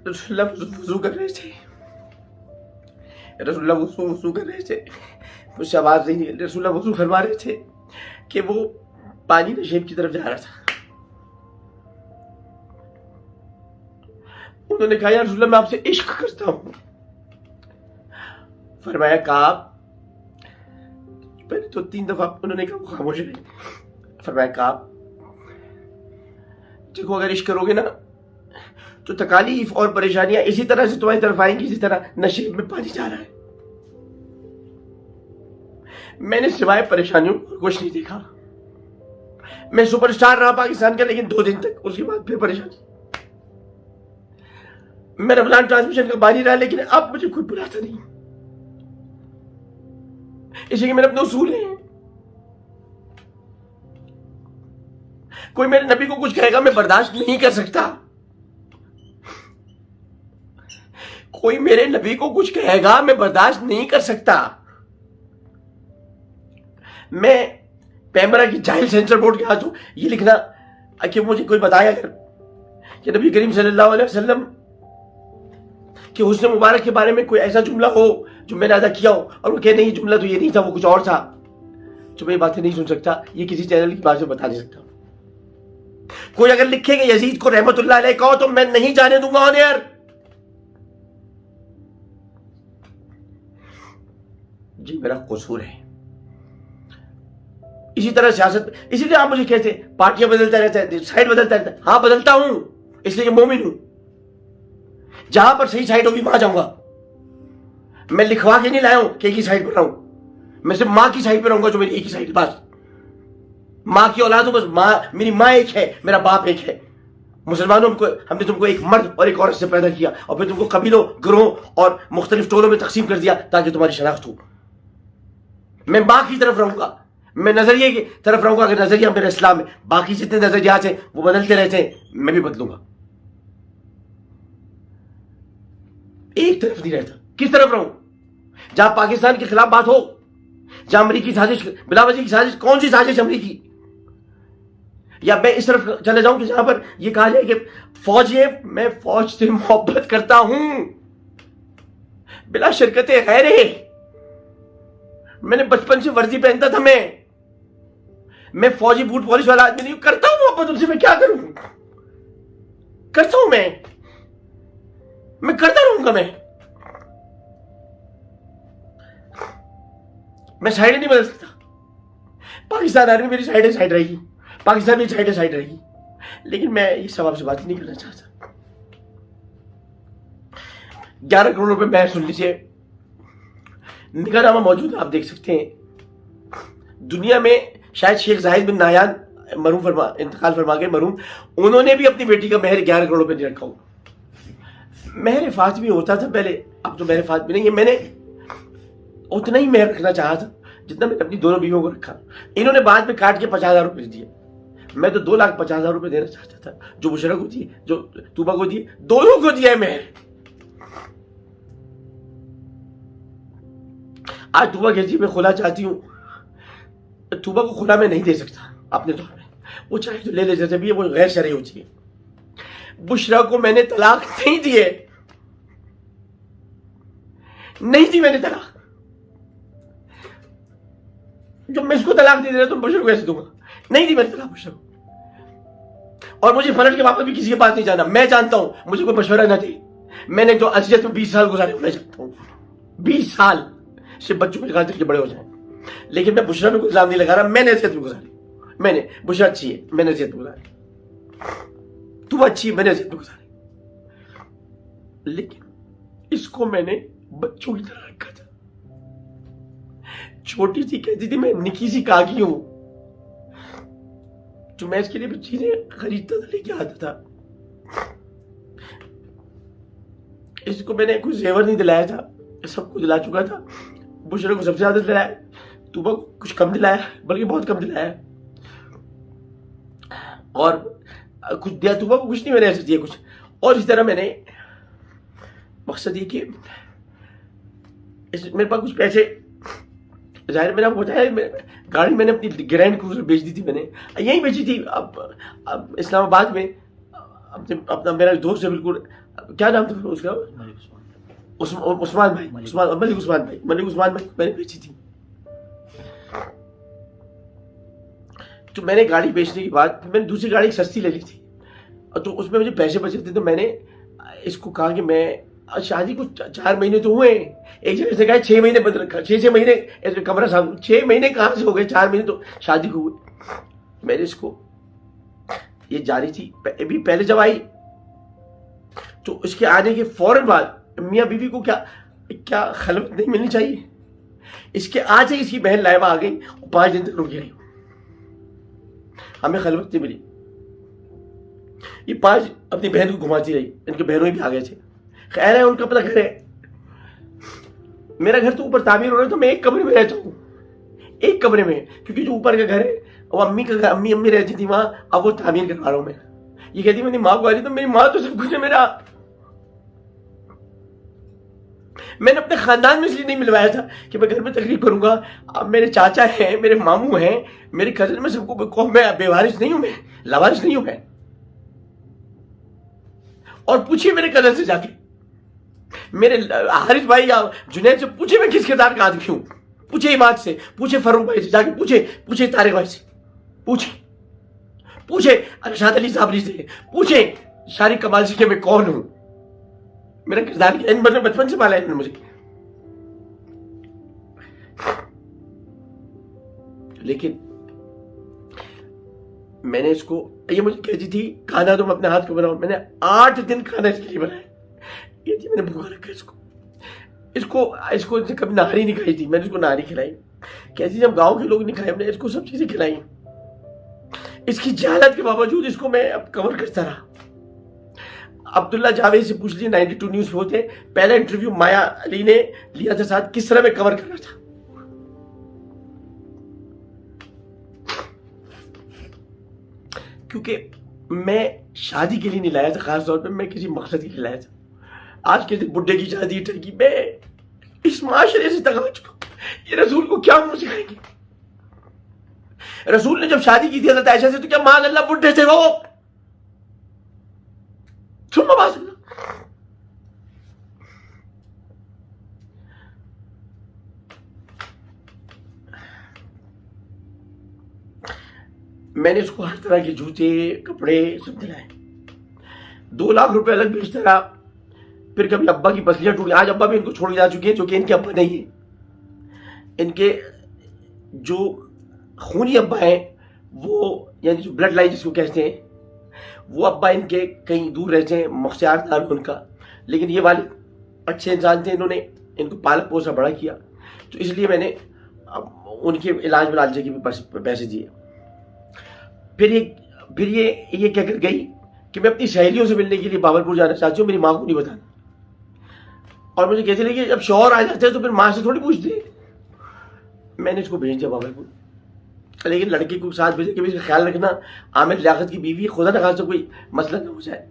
رسول اللہ وضو کر رہے تھے. رسول اللہ وضو کر رہے تھے, مجھ سے آواز نہیں نکل. رسول اللہ وضو فرما رہے تھے کہ وہ پانی نشیب کی طرف جا رہا تھا. انہوں نے کہا یا رسول اللہ میں آپ سے عشق کرتا ہوں. فرمایا کعب, پہلے تو 3 دفعہ انہوں نے کہا وہ خاموش رہے. فرمایا کعب دیکھو اگر عشق کرو گے نا تو تکالیف اور پریشانیاں اسی طرح سے تمہاری طرف آئیں گی اسی طرح نشیب میں پانی جا رہا ہے. میں نے سوائے پریشانیوں کو کچھ نہیں دیکھا. میں سپر سٹار رہا پاکستان کا, لیکن 2 دن تک, اس کے بعد پھر پریشانی. میں رمضان ٹرانسمیشن کا بانی رہا, لیکن اب مجھے کوئی بلاتا نہیں. اسی کے میرے اپنے اصول ہیں. کوئی میرے نبی کو کچھ کہے گا میں برداشت نہیں کر سکتا. کوئی میرے نبی کو کچھ کہے گا میں برداشت نہیں کر سکتا. میں پیمرا کی جاہل سینسر بورڈ کے ہاتھ ہوں یہ لکھنا کہ مجھے کوئی بتایا اگر کہ نبی کریم صلی اللہ علیہ وسلم کہ حسن مبارک کے بارے میں کوئی ایسا جملہ ہو جو میں نے ادا کیا ہو اور وہ کہ نہیں جملہ تو یہ نہیں تھا وہ کچھ اور تھا, تو میں یہ باتیں نہیں سن سکتا. یہ کسی چینل کی بات سے بتا نہیں سکتا. کوئی اگر لکھے کہ یزید کو رحمت اللہ علیہ کہو تو میں نہیں جانے دوں گا آن ایئر. جی میرا قصور ہے. اسی طرح سیاست, اسی لیے آپ مجھے کہتے ہیں پارٹیاں بدلتا رہتا ہے, سائڈ بدلتا رہتا ہے. ہاں بدلتا ہوں اس لیے کہ مومن ہوں. جہاں پر صحیح سائڈ ہوگی وہاں جاؤں گا. میں لکھوا کے نہیں لایا ہوں کہ ایک ہی سائڈ پر رہوں. میں صرف ماں کی سائڈ پہ رہوں گا جو میری ایک ہی سائڈ. بس ماں کی اولاد ہوں, بس ماں میری ماں ایک ہے, میرا باپ ایک ہے. مسلمانوں کو ہم نے تم کو ایک مرد اور ایک عورت سے پیدا کیا اور پھر تم کو قبیلوں گروہوں اور مختلف ٹولوں میں تقسیم کر دیا تاکہ تمہاری شناخت ہو. میں ماں کی طرف رہوں گا, میں نظریے کی طرف رہوں گا. اگر نظریہ میرے اسلام میں باقی جتنے نظریات ہیں وہ بدلتے رہتے ہیں میں بھی بدلوں گا. ایک طرف نہیں رہتا. کس طرف رہوں؟ جہاں پاکستان کے خلاف بات ہو, جہاں امریکی سازش, بلا وجہ کی سازش. کون سی سازش امریکی؟ یا میں اس طرف چلے جاؤں کہ جہاں پر یہ کہا جائے کہ فوج ہے, میں فوج سے محبت کرتا ہوں بلا شرکت غیر. میں نے بچپن سے ورزی پہنتا تھا. میں فوجی بوٹ پالش والا آدمی نہیں ہوں. کرتا ہوں محبت ان سے. میں کیا کروں؟ کرتا ہوں. میں کرتا رہوں گا. میں سائڈ نہیں بدل سکتا. پاکستان آرمی میری سائڈ رہے گی, پاکستان میری سائڈ رہے گی. لیکن میں یہ سب آپ سے بات نہیں کرنا چاہتا. 11 کروڑ روپے میں سن لیجیے, نگاہ نامہ موجود ہے, آپ دیکھ سکتے ہیں. دنیا میں شاید شیخ زاہد بن نہیان مرحوم انتقال فرما گئے مرحوم, انہوں نے بھی اپنی بیٹی کا مہر 11 کروڑ روپے نہیں رکھا ہو. مہر فاطمی ہوتا تھا پہلے, اب تو مہر فاطمی نہیں ہے. میں نے اتنا ہی مہر رکھنا چاہا تھا جتنا میں نے اپنی دونوں بیویوں کو رکھا. انہوں نے بعد میں کاٹ کے 50,000 روپے دیے. میں تو 2,50,000 روپے دینا چاہتا تھا, جو بشرا کو دیے, جو طوبہ کو دیے, دونوں کو دیا ہے مہر. آج طوبہ کہتی میں خلا چاہتی ہوں. طوبہ کو خلا میں نہیں دے سکتا اپنے طور میں, وہ چاہے تو لے لے, جیسے بھی ہے وہ غیر شرعی ہوتی ہے. بشرا کو میں نے طلاق نہیں دیے, نہیں دی میں نے طلاق. جب میں اس کو طلاق نہیں دے رہا تو بشرا کو کیسے دوں گا؟ نہیں دی میں نے طلاق بشرا کو. اور مجھے فلٹ کے واپس بھی کسی کے پاس نہیں جانا. میں جانتا ہوں مجھے کوئی مشورہ نہ دے. میں نے جو اذیت میں 20 سال گزارے میں جانتا ہوں. 20 سال سے بچوں کے خاطر کے بڑے ہو جائیں. لیکن میں بشرا میں کوئی الزام نہیں لگا رہا. میں نے اذیت میں گزاری. میں نے بشرا اچھی ہے, میں نے اذیت میں گزاری. تو اچھی ہے, میں نے اذیت میں گزاری. لیکن اس کو میں نے بچوں کی طرح رکھا تھا. چھوٹی سی کہتی تھی میں نکی سی کاکی ہوں, جو میں اس کے لیے چیزیں خریدتا تھا, لے کے آتا تھا. اس کو میں نے کوئی زیور نہیں دلایا تھا, سب کو دلا چکا تھا. بشرا کو سب سے زیادہ دلایا, طوبہ کو کچھ کم دلایا, بلکہ بہت کم دلایا. اور کچھ دیا طوبہ کو, کچھ نہیں میں نے ایسے دیا کچھ. اور اس طرح میں نے مقصد یہ کہ میرے پاس کچھ پیسے, ظاہر میں نے آپ کو بتایا گاڑی میں نے اپنی گرینڈ کروزر بیچ دی تھی. میں نے یہیں بیچی تھی اب اسلام آباد میں. اپنا میرا دوست ہے بالکل, کیا نام تھا اس کا, عثمان بھائی, ملک عثمان بھائی میں نے بیچی تھی. تو میں نے گاڑی بیچنے کے بعد میں نے دوسری گاڑی سستی لے لی تھی, تو اس میں مجھے پیسے بچے تھے. تو میں نے اس کو کہا کہ میں شادی کو 4 مہینے تو ہوئے, ایک جگہ سے کہا 6 مہینے بند رکھا. 6 مہینے کمرہ صاحب, 6 مہینے کہاں سے ہو گئے, 4 مہینے تو شادی کو ہوئے. میں نے اس کو یہ جاری تھی. ابھی پہلے جب آئی تو اس کے آنے کے فوراً بعد میاں بیوی کو کیا خلوت نہیں ملنی چاہیے؟ اس کے آج ہی اس کی بہن لائبہ آ گئی, 5 دن تک رکی رہی. ہمیں خلوت نہیں ملی. یہ 5 اپنی بہن کو گھماتی رہی. ان کے بہنوں بھی آ گئے تھے. خیر ہے, ان کا اپنا گھر ہے. میرا گھر تو اوپر تعمیر ہو رہا ہے, تو میں ایک کمرے میں رہتا ہوں, ایک کمرے میں, کیونکہ جو اوپر کا گھر ہے وہ امی رہتی تھی وہاں، اب وہ تعمیر کروا رہا ہوں میں. یہ کہتی میری ماں کو آ رہی تو میری ماں تو سب کچھ ہے میرا. میں نے اپنے خاندان میں اس لیے نہیں ملوایا تھا کہ میں گھر میں تقریب کروں گا. اب میرے چاچا ہیں، میرے ماموں ہیں، میرے کزن میں سب کو میں بے وارث نہیں ہوں، میں لاوارث نہیں ہوں میں. اور پوچھیے میرے کزن سے جا کے، میرے حارث بھائی یا جنید سے پوچھے میں کس کردار کا آدمی ہوں. پوچھے عماد سے، پوچھے فاروق بھائی سے جا کے، پوچھے طارق بھائی سے، پوچھے ارشاد علی صاحب سے، پوچھے شارق کمال سے کہ میں کون ہوں. میرا کردار کیا ہے، بچپن سے پالا ہے انہوں نے مجھے. لیکن میں نے اس کو، یہ مجھے کہتی تھی کھانا تم اپنے ہاتھ کو بناؤ. میں نے 8 دن کھانا اس کے لیے بنایا. یہ تھی میں نے بھوکا رکھا اس کو کبھی نہاری نہیں کھائی تھی. میں نے اس کو نہاری کھلائی. کہتی جب گاؤں کے لوگ نہیں کھائے، ہم نے اس کو سب چیزیں کھلائی. اس کی جہالت کے باوجود اس کو میں اب کور کرتا رہا. عبداللہ جاوید سے پوچھ لیے 92 نیوز پہ ہوتے، پہلا انٹرویو مایا علی نے لیا تھا ساتھ، کس طرح میں کور کر رہا تھا. کیونکہ میں شادی کے لیے نہیں لایا تھا، خاص طور پہ میں کسی مقصد کے لیے لایا تھا. آج کے دن بڈھے کی شادی ٹھگی، میں اس معاشرے سے تنگ آ چکا ہوں. یہ رسول کو کیا منہ سکھائیں گے؟ رسول نے جب شادی کی تھی حضرت عائشہ سے تو کیا معاذ اللہ بڈھے تھے وہ؟ ثم معاذ اللہ. میں نے اس کو ہر طرح کے جوتے، کپڑے سب دلائے. 2 لاکھ روپے الگ بیچتا رہا. پھر کبھی ابا کی پسلیاں ٹوٹی. آج ابا بھی ان کو چھوڑ کے جا چکے ہیں، جو کہ ان کے ابا نہیں ہیں. ان کے جو خونی ابا ہیں، وہ یعنی جو بلڈ لائن جس کو کہتے ہیں، وہ ابا ان کے کہیں دور رہتے ہیں، مختار نام ہے ان کا. لیکن یہ والد اچھے انسان تھے، انہوں نے ان کو پالا پوسا بڑا کیا. تو اس لیے میں نے ان کے علاج معالجے کے بھی پیسے دیے. پھر یہ کہہ کر گئی کہ میں اپنی سہیلیوں سے ملنے کے لیے باولپور جانا چاہتی ہوں، میری ماں کو نہیں بتانا. اور مجھے کہتے رہے کہ جب شوہر آ جاتے ہیں تو پھر ماں سے تھوڑی پوچھتے ہیں. میں نے اس کو بھیج دیا باولپور. لیکن لڑکی کو ساتھ بھیجے کہ اس کا خیال رکھنا، عامر لیاقت کی بیوی، خدا نہ خاصا کوئی مسئلہ نہ ہو جائے.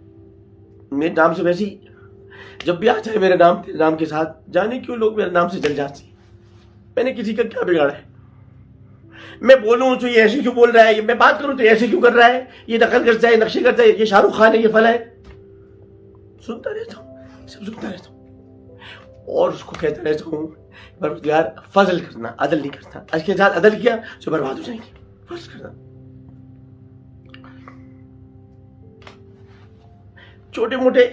میرے نام سے ویسے ہی جب بھی آتا ہے میرے نام تیرے نام کے ساتھ، جانے کیوں لوگ میرے نام سے جل جاتے ہیں. میں نے کسی کا کیا بگاڑا ہے؟ میں بولوں تو یہ ایسے کیوں بول رہا ہے، میں بات کروں تو ایسے کیوں کر رہا ہے، یہ نقل کرتا ہے، نقشے کرتا ہے، یہ شاہ رخ خان ہے، یہ فلاں ہے. سنتا رہتا ہوں، سب سنتا رہتا ہوں. اور اس کو کہتا رہتا ہوں پروردگار فضل کرنا، عدل نہیں کرتا. اس کے ساتھ عدل کیا تو برباد ہو جائیں گے. فضل کرنا. چھوٹے موٹے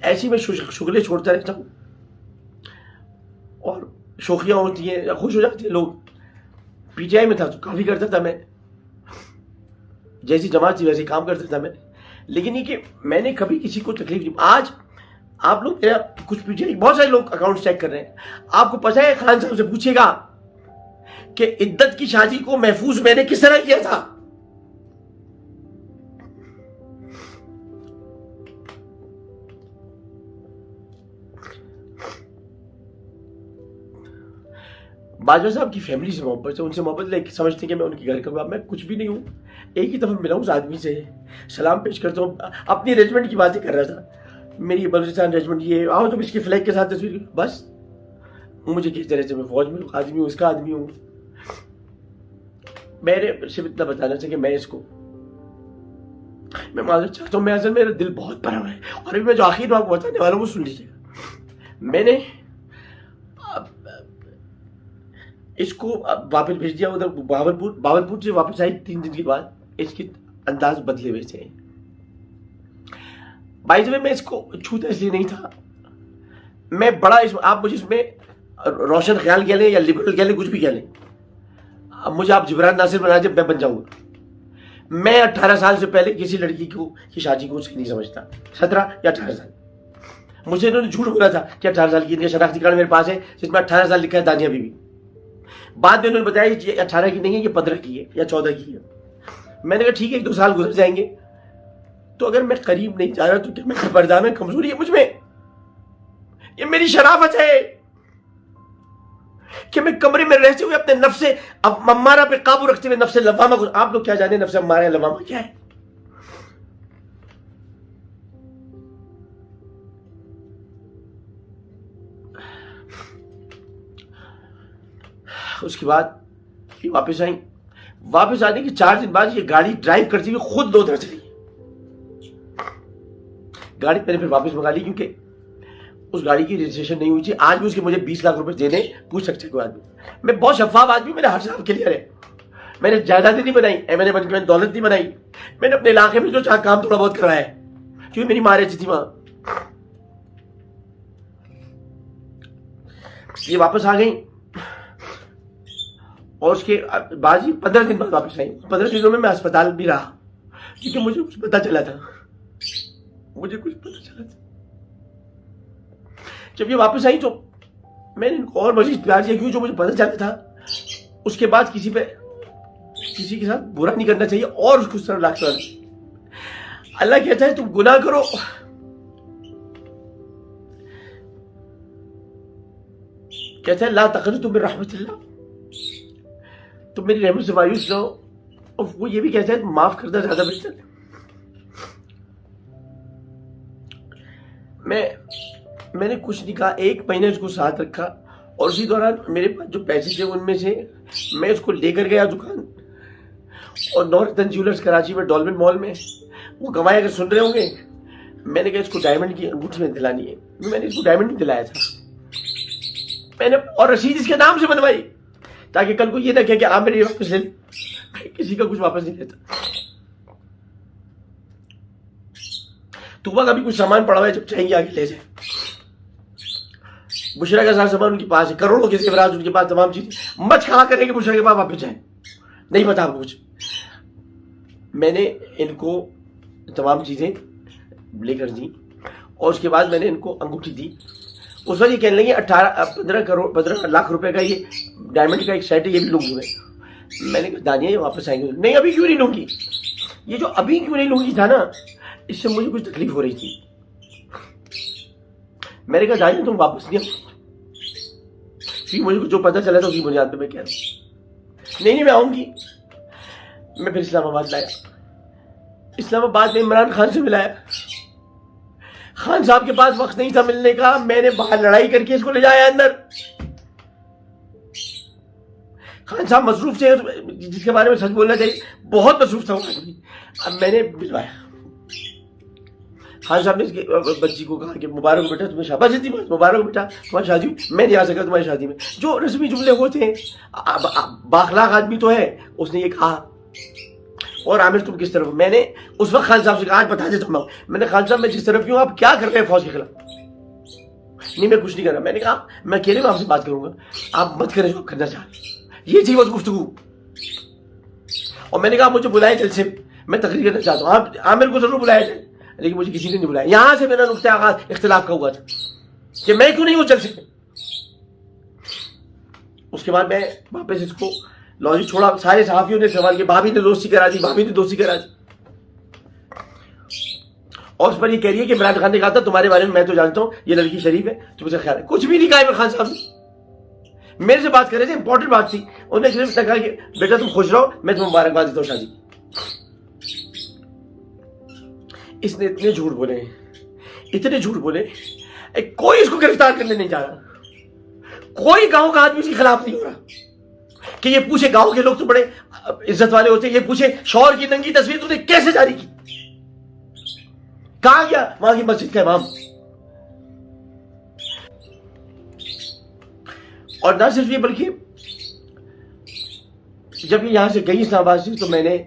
ایسی میں شغلیں چھوڑتا رہتا ہوں، اور شوخیاں ہوتی ہیں، خوش ہو جاتے ہیں لوگ. پی ٹی آئی میں تھا تو کافی کرتا تھا میں، جیسی جماعت تھی ویسے کام کرتا تھا میں. لیکن یہ کہ میں نے کبھی کسی کو تکلیف نہیں. آج آپ لوگ میرا کچھ پی ٹی آئی بہت سارے لوگ اکاؤنٹ چیک کر رہے ہیں. آپ کو پتہ ہے خان صاحب سے پوچھے گا کہ عدت کی شادی کو محفوظ میں نے کس طرح کیا تھا. باجوہ صاحب کی فیملی سے محبت ہے، ان سے محبت لے کے سمجھتے ہیں کہ میں ان کے گھر کا، میں کچھ بھی نہیں ہوں. ایک ہی دفعہ ملا ہوں اس آدمی سے، سلام پیش کرتا ہوں. اپنی ریجمنٹ کی باتیں کر رہا تھا، میری بلوچستان ریجمنٹ یہ آؤ تم اس کے فلیگ کے ساتھ تصویر. بس مجھے کہتے رہتے میں فوج میں آدمی ہوں، اس کا آدمی ہوں. میں نے صرف اتنا بتانا چاہیے کہ میں اس کو میں معذرت چاہتا ہوں. میں اصل میرا دل بہت بھرا ہوا ہے. اور ابھی میں جو آخر میں آپ کو بتانے والا ہوں وہ سن لیجیے گا. میں نے اس کو واپس بھیج دیا ادھر باولپور سے. واپس آئی 3 دن کے بعد. اس کے انداز بدلے ہوئے تھے. بائی میں اس کو چھوتا اس لیے نہیں تھا. میں بڑا آپ مجھے اس میں روشن خیال کہہ لیں یا لبرل کہہ لیں، کچھ بھی کہہ لیں. اب مجھے آپ جبران ناصر بنا دیں، میں بن جاؤں گا. میں 18 سال سے پہلے کسی لڑکی کی شادی کو صحیح نہیں سمجھتا. 17 یا 18 سال. مجھے انہوں نے جھوٹ بولا تھا کہ 18 سال کی. شناختی کارڈ میرے پاس ہے جس میں 18 سال لکھا ہے دانیہ بی بی. بعد میں انہوں نے بتایا کہ یہ 18 کی نہیں ہے، یہ 15 کی ہے یا 14 کی ہے. میں نے کہا ٹھیک ہے، 1-2 سال گزر جائیں گے. تو اگر میں قریب نہیں جا رہا تو کیا میں پردہ میں کمزوری ہے مجھ میں؟ یہ میری شرافت ہے کہ میں کمرے میں رہتے ہوئے اپنے نفس امارہ پہ قابو رکھتے ہوئے نفس لوامہ کو، آپ لوگ کیا جانے نفس امارہ لوامہ کیا ہے؟ اس کے بعد واپس آئیں، واپس آنے کے 4 دن بعد یہ گاڑی ڈرائیو کرتی ہوئی خود لودھرا چلی گاڑی میں نے پھر واپس منگا لی، کیونکہ اس گاڑی کی رجسٹریشن نہیں ہوئی تھی۔ آج بھی اس کے مجھے 20 لاکھ روپے دینے پوچھ سکتے کوئی آدمی۔ میں بہت شفاف آدمی، میں نے ہر سال کلیئر ہے، میں نے جائیدادیں نہیں بنائی، MLA بن کے میں نے دولت نہیں بنائی، میں نے اپنے علاقے میں جو چاہ کام تھوڑا بہت کرایا ہے، کیونکہ میری ماں رہتی تھی وہاں۔ یہ واپس آ گئی اور اس کے بعد 15 دن بعد واپس آئی۔ 15 دنوں میں اسپتال بھی رہا، کیونکہ مجھے کچھ پتا چلا تھا، جب یہ واپس آئی تو میں نے ان کو اور مزید پیار کیا، کیوں جو مجھے پتا چلا تھا اس کے بعد کسی کے ساتھ برا نہیں کرنا چاہیے اور اس کو اس طرح لاکھ اللہ کہتا ہے تم گناہ کرو، کہتا ہے لا تقنطوا من رحمت اللہ، تم میری رحمت سے مایوس نہ ہو، اور وہ یہ بھی کہتا ہے معاف کردہ زیادہ بہتر۔ میں نے کچھ نہیں کہا، 1 مہینہ اس کو ساتھ رکھا، اور اسی دوران میرے پاس جو پیسے تھے ان میں سے میں اس کو لے کر گیا دکان، اور نورتن جیولرز کراچی میں ڈولمن مال میں، وہ گواہ اگر سن رہے ہوں گے، میں نے کہا اس کو ڈائمنڈ کی انگوٹھی میں دلانی ہے، میں نے اس کو ڈائمنڈ نہیں دلایا تھا، میں نے اور رسید اس کے نام سے بنوائی تاکہ کل کو یہ نہ کہے کہ آپ میرے واپس لے لیں، کسی کا کچھ واپس نہیں لیتا۔ توبہ کا بھی کچھ سامان پڑا ہوا ہے، جب چاہیں گے آگے لے جائیں۔ بشرا کا سارا سامان ان کے پاس ہے، کروڑوں کے زیورات ان کے پاس، تمام چیزیں، مت کھا کریں کہ بشرا کے پاس واپس جائیں، نہیں پتا آپ کو کچھ۔ میں نے ان کو تمام چیزیں لے کر دی، اور اس کے بعد میں نے ان کو انگوٹھی دی۔ اس وقت یہ کہنے لگے 15 لاکھ روپے کا یہ ڈائمنڈ کا ایک سیٹ ہے، یہ بھی لوں گی میں نے کہا دانیہ یہ واپس آئیں گے، نہیں ابھی کیوں نہیں لوں گی، یہ جو ابھی کیوں نہیں لوں گی تھا نا، اس سے مجھے کچھ تکلیف ہو رہی تھی۔ میں نے کہا دانیہ تم واپس نہیں آؤ، کیونکہ مجھے جو پتہ چلا تھا اسی بنیاد پہ میں کہہ رہا ہوں، نہیں میں آؤں گی۔ میں پھر اسلام آباد لایا، اسلام آباد میں عمران خان سے ملایا، خان صاحب کے پاس وقت نہیں تھا ملنے کا، میں نے باہر لڑائی کر کے اس کو لے جایا اندر۔ خان صاحب مصروف تھے، جس کے بارے میں سچ بولنا چاہیے، بہت مصروف تھا وہ آدمی۔ اب میں نے بلوایا، خان صاحب نے اس کی بچی کو کہا کہ مبارک بیٹا تمہیں شاباش دی، مبارک بیٹا تمہاری شادی ہوئی، میں نہیں آ سکا تمہاری شادی میں، جو رسمی جملے ہوتے ہیں، باخلاق آدمی تو ہے، اس نے یہ کہا۔ اور عامر تم کس طرف؟ میں نے اس وقت خان صاحب سے کہا آج بتا دیتا ہوں، میں نے خان صاحب میں جس طرف کیوں، آپ کیا کر رہے ہیں فوج کے خلاف؟ نہیں میں کچھ نہیں کر رہا، میں نے کہا میں اکیلے میں آپ سے بات کروں گا، آپ مت کریں جو آپ کرنا چاہ رہے ہیں، یہ تھی وہ گفتگو۔ اور میں نے کہا مجھے بلائے جلسے، میں تقریر کرنا چاہتا ہوں، آپ عامر کو ضرور بلایا جائے، لیکن مجھے کسی نے نہیں بلایا۔ یہاں سے میرا نقطہ آغاز اختلاف کا ہوا تھا کہ میں کیوں نہیں ہوں جلسے میں۔ اس کے بعد میں واپس اس کو لاجک چھوڑا، سارے صحافیوں نے سوال کیا، بھابھی نے دوستی کرا دی، بھابھی نے دوستی کرا دی، اور اس پر یہ کہہ رہی ہے کہ عمران خان نے کہا تھا تمہارے بارے میں تو جانتا ہوں یہ لڑکی شریف ہے، تم سے خیال ہے، کچھ بھی نہیں کہا عمران خان صاحب نے، میرے سے بات کر رہے تھے، امپورٹنٹ بات تھی، انہوں نے صرف اتنا کہا کہ بیٹا تم خوش رہو، میں تمہیں مبارکباد دیتا ہوں شادی۔ اس نے اتنے جھوٹ بولے، اتنے جھوٹ بولے، کوئی اس کو گرفتار کرنے نہیں جا رہا، کوئی گاؤں کا آدمی اس کے خلاف نہیں ہو رہا کہ یہ پوچھے، گاؤں کے لوگ تو بڑے عزت والے ہوتے ہیں، یہ پوچھے شوہر کی ننگی تصویر تو نے کیسے جاری کی، کہاں گیا وہاں کی مسجد کا امام۔ اور نہ صرف یہ بلکہ جب یہ یہاں سے گئی اسلام آباد سے تو میں نے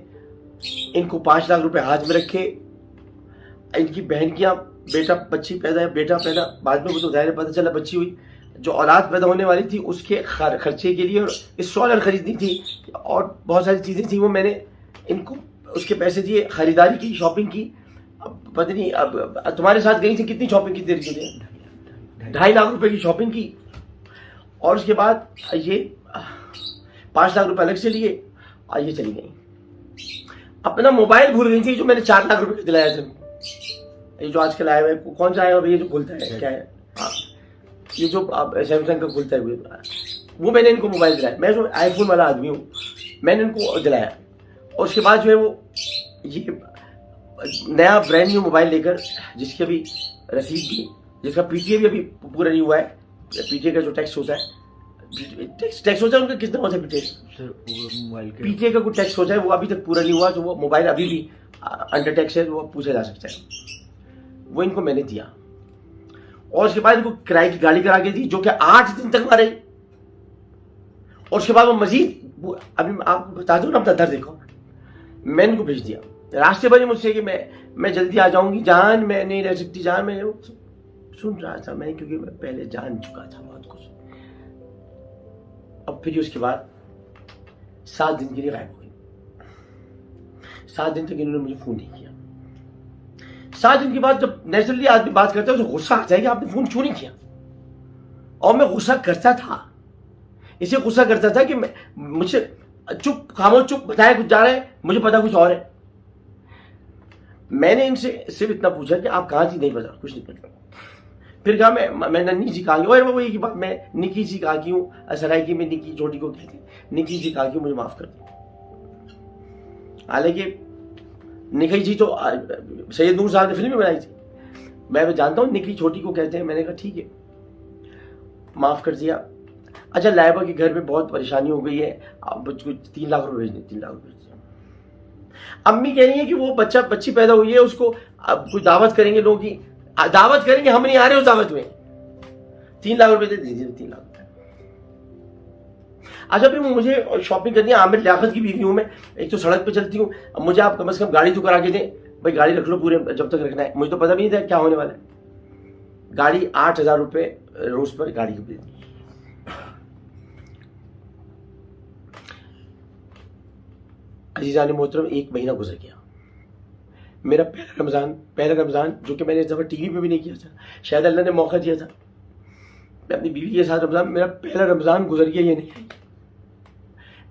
ان کو 5 لاکھ روپے ہاتھ میں رکھے، ان کی بہن کی بیٹا بچی پیدا ہے، بیٹا پیدا بعد میں وہ تو ظاہر پتہ چلا بچی ہوئی، جو اولاد پیدا ہونے والی تھی اس کے خرچے کے لیے، اور اسٹالر خریدنی تھی اور بہت ساری چیزیں تھیں، وہ میں نے ان کو اس کے پیسے دیے، خریداری کی، شاپنگ کی۔ اب پتہ نہیں اب تمہارے ساتھ گئی تھی کتنی شاپنگ کی دیر کے لیے، 2.5 لاکھ روپے کی شاپنگ کی، اور اس کے بعد یہ 5 لاکھ روپے الگ سے لیے اور یہ چلی گئی۔ اپنا موبائل بھول گئی تھی جو میں نے 4 لاکھ روپے کا دلایا تھا، یہ جو آج کل آیا ہوا ہے، کون سا آیا ہوا، یہ جو کھلتا ہے کیا ہے، یہ جو سیمسنگ کا کھلتا ہے، وہ میں نے ان کو موبائل دلایا. میں جو آئی فون والا آدمی ہوں, میں نے ان کو دلایا, اور اس کے بعد جو ہے وہ یہ نیا برانڈ نیو موبائل لے کر, جس کی ابھی رسید بھی, جس کا پی ٹی اے بھی ابھی پورا نہیں ہوا ہے. پی ٹی اے کا جو ٹیکس ہوتا ہے, ٹیکس ہوتا ہے ان کا کتنا ہوتا ہے پی ٹی اے کا کوئی ٹیکس ہوتا ہے, وہ ابھی تک پورا نہیں ہوا, تو وہ موبائل ابھی بھی انڈر ٹیکس ہے, وہ پوچھا جا سکتا ہے. وہ ان کو میں نے دیا, اور اس کے بعد ان کو کرائے کی گاڑی کرا کے دی, جو کہ 8 دن تک وہاں رہی. اور اس کے بعد وہ مزید, ابھی آپ کو بتا دوں نا اپنا درد دیکھو, میں ان کو بھیج دیا. راستے بھر مجھ سے کہ میں جلدی آ جاؤں گی جان, میں نہیں رہ سکتی جان. میں سن رہا تھا میں, کیونکہ میں پہلے جان چکا تھا بہت کچھ. اب پھر اس کے بعد 7 دن کے لیے غائب ہو گئی. 7 دن تک انہوں نے مجھے فون نہیں کیا. 7 دن کے بعد جب نیچرلی آدمی بات کرتا ہے تو غصہ آتا ہے کہ آپ نے فون کیوں نہیں کیا. اور میں غصہ کرتا تھا, اسے غصہ کرتا تھا کہ مجھ سے چپ خاموش چپ بتایا کچھ جا رہا ہے, مجھے پتا کچھ اور ہے. میں نے ان سے صرف اتنا پوچھا کہ آپ کہاں تھی, نہیں پتا, کچھ نہیں پتا. پھر کہا میں ننھی سی کہا, اور وہی کی بات, میں نکی سی کہا کیوں, سرائکی میں نکی چھوٹی کو کہتے ہیں, نکی سی کہا کیوں, مجھے معاف کر دیں. حالانکہ نکی جی تو سید نور صاحب نے فلم میں بنائی تھی, میں جانتا ہوں نکی چھوٹی کو کہتے ہیں. میں نے کہا ٹھیک ہے, معاف کر دیا. اچھا لائبہ کے گھر میں بہت پریشانی ہو گئی ہے, آپ 3 لاکھ روپے بھیج دیں. 3 لاکھ روپے. امی کہہ رہی ہیں کہ وہ بچی پیدا ہوئی ہے, اس کو اب کوئی دعوت کریں گے, لوگوں کی دعوت کریں گے, ہم نہیں آ رہے اس دعوت میں. 3 لاکھ روپے دے دیجیے. 3 لاکھ روپے. اچھا پھر مجھے شاپنگ کرنی ہے, عامر لیاقت کی بیوی ہوں میں, ایک تو سڑک پہ چلتی ہوں, اب مجھے آپ کم از کم گاڑی تو کرا کے دیں. بھائی گاڑی رکھ لو پورے جب تک رکھنا ہے. مجھے تو پتہ بھی نہیں تھا کیا ہونے والا ہے. گاڑی 8,000 روپے روز پر گاڑی کو دے دی. عزیزان محترم, 1 مہینہ گزر گیا. میرا پہلا رمضان جو کہ میں نے اس دفعہ ٹی وی پہ بھی نہیں کیا تھا, شاید اللہ نے موقع دیا تھا. میں اپنی بیوی کے ساتھ رمضان, میرا پہلا رمضان گزر گیا, یہ نہیں آئی.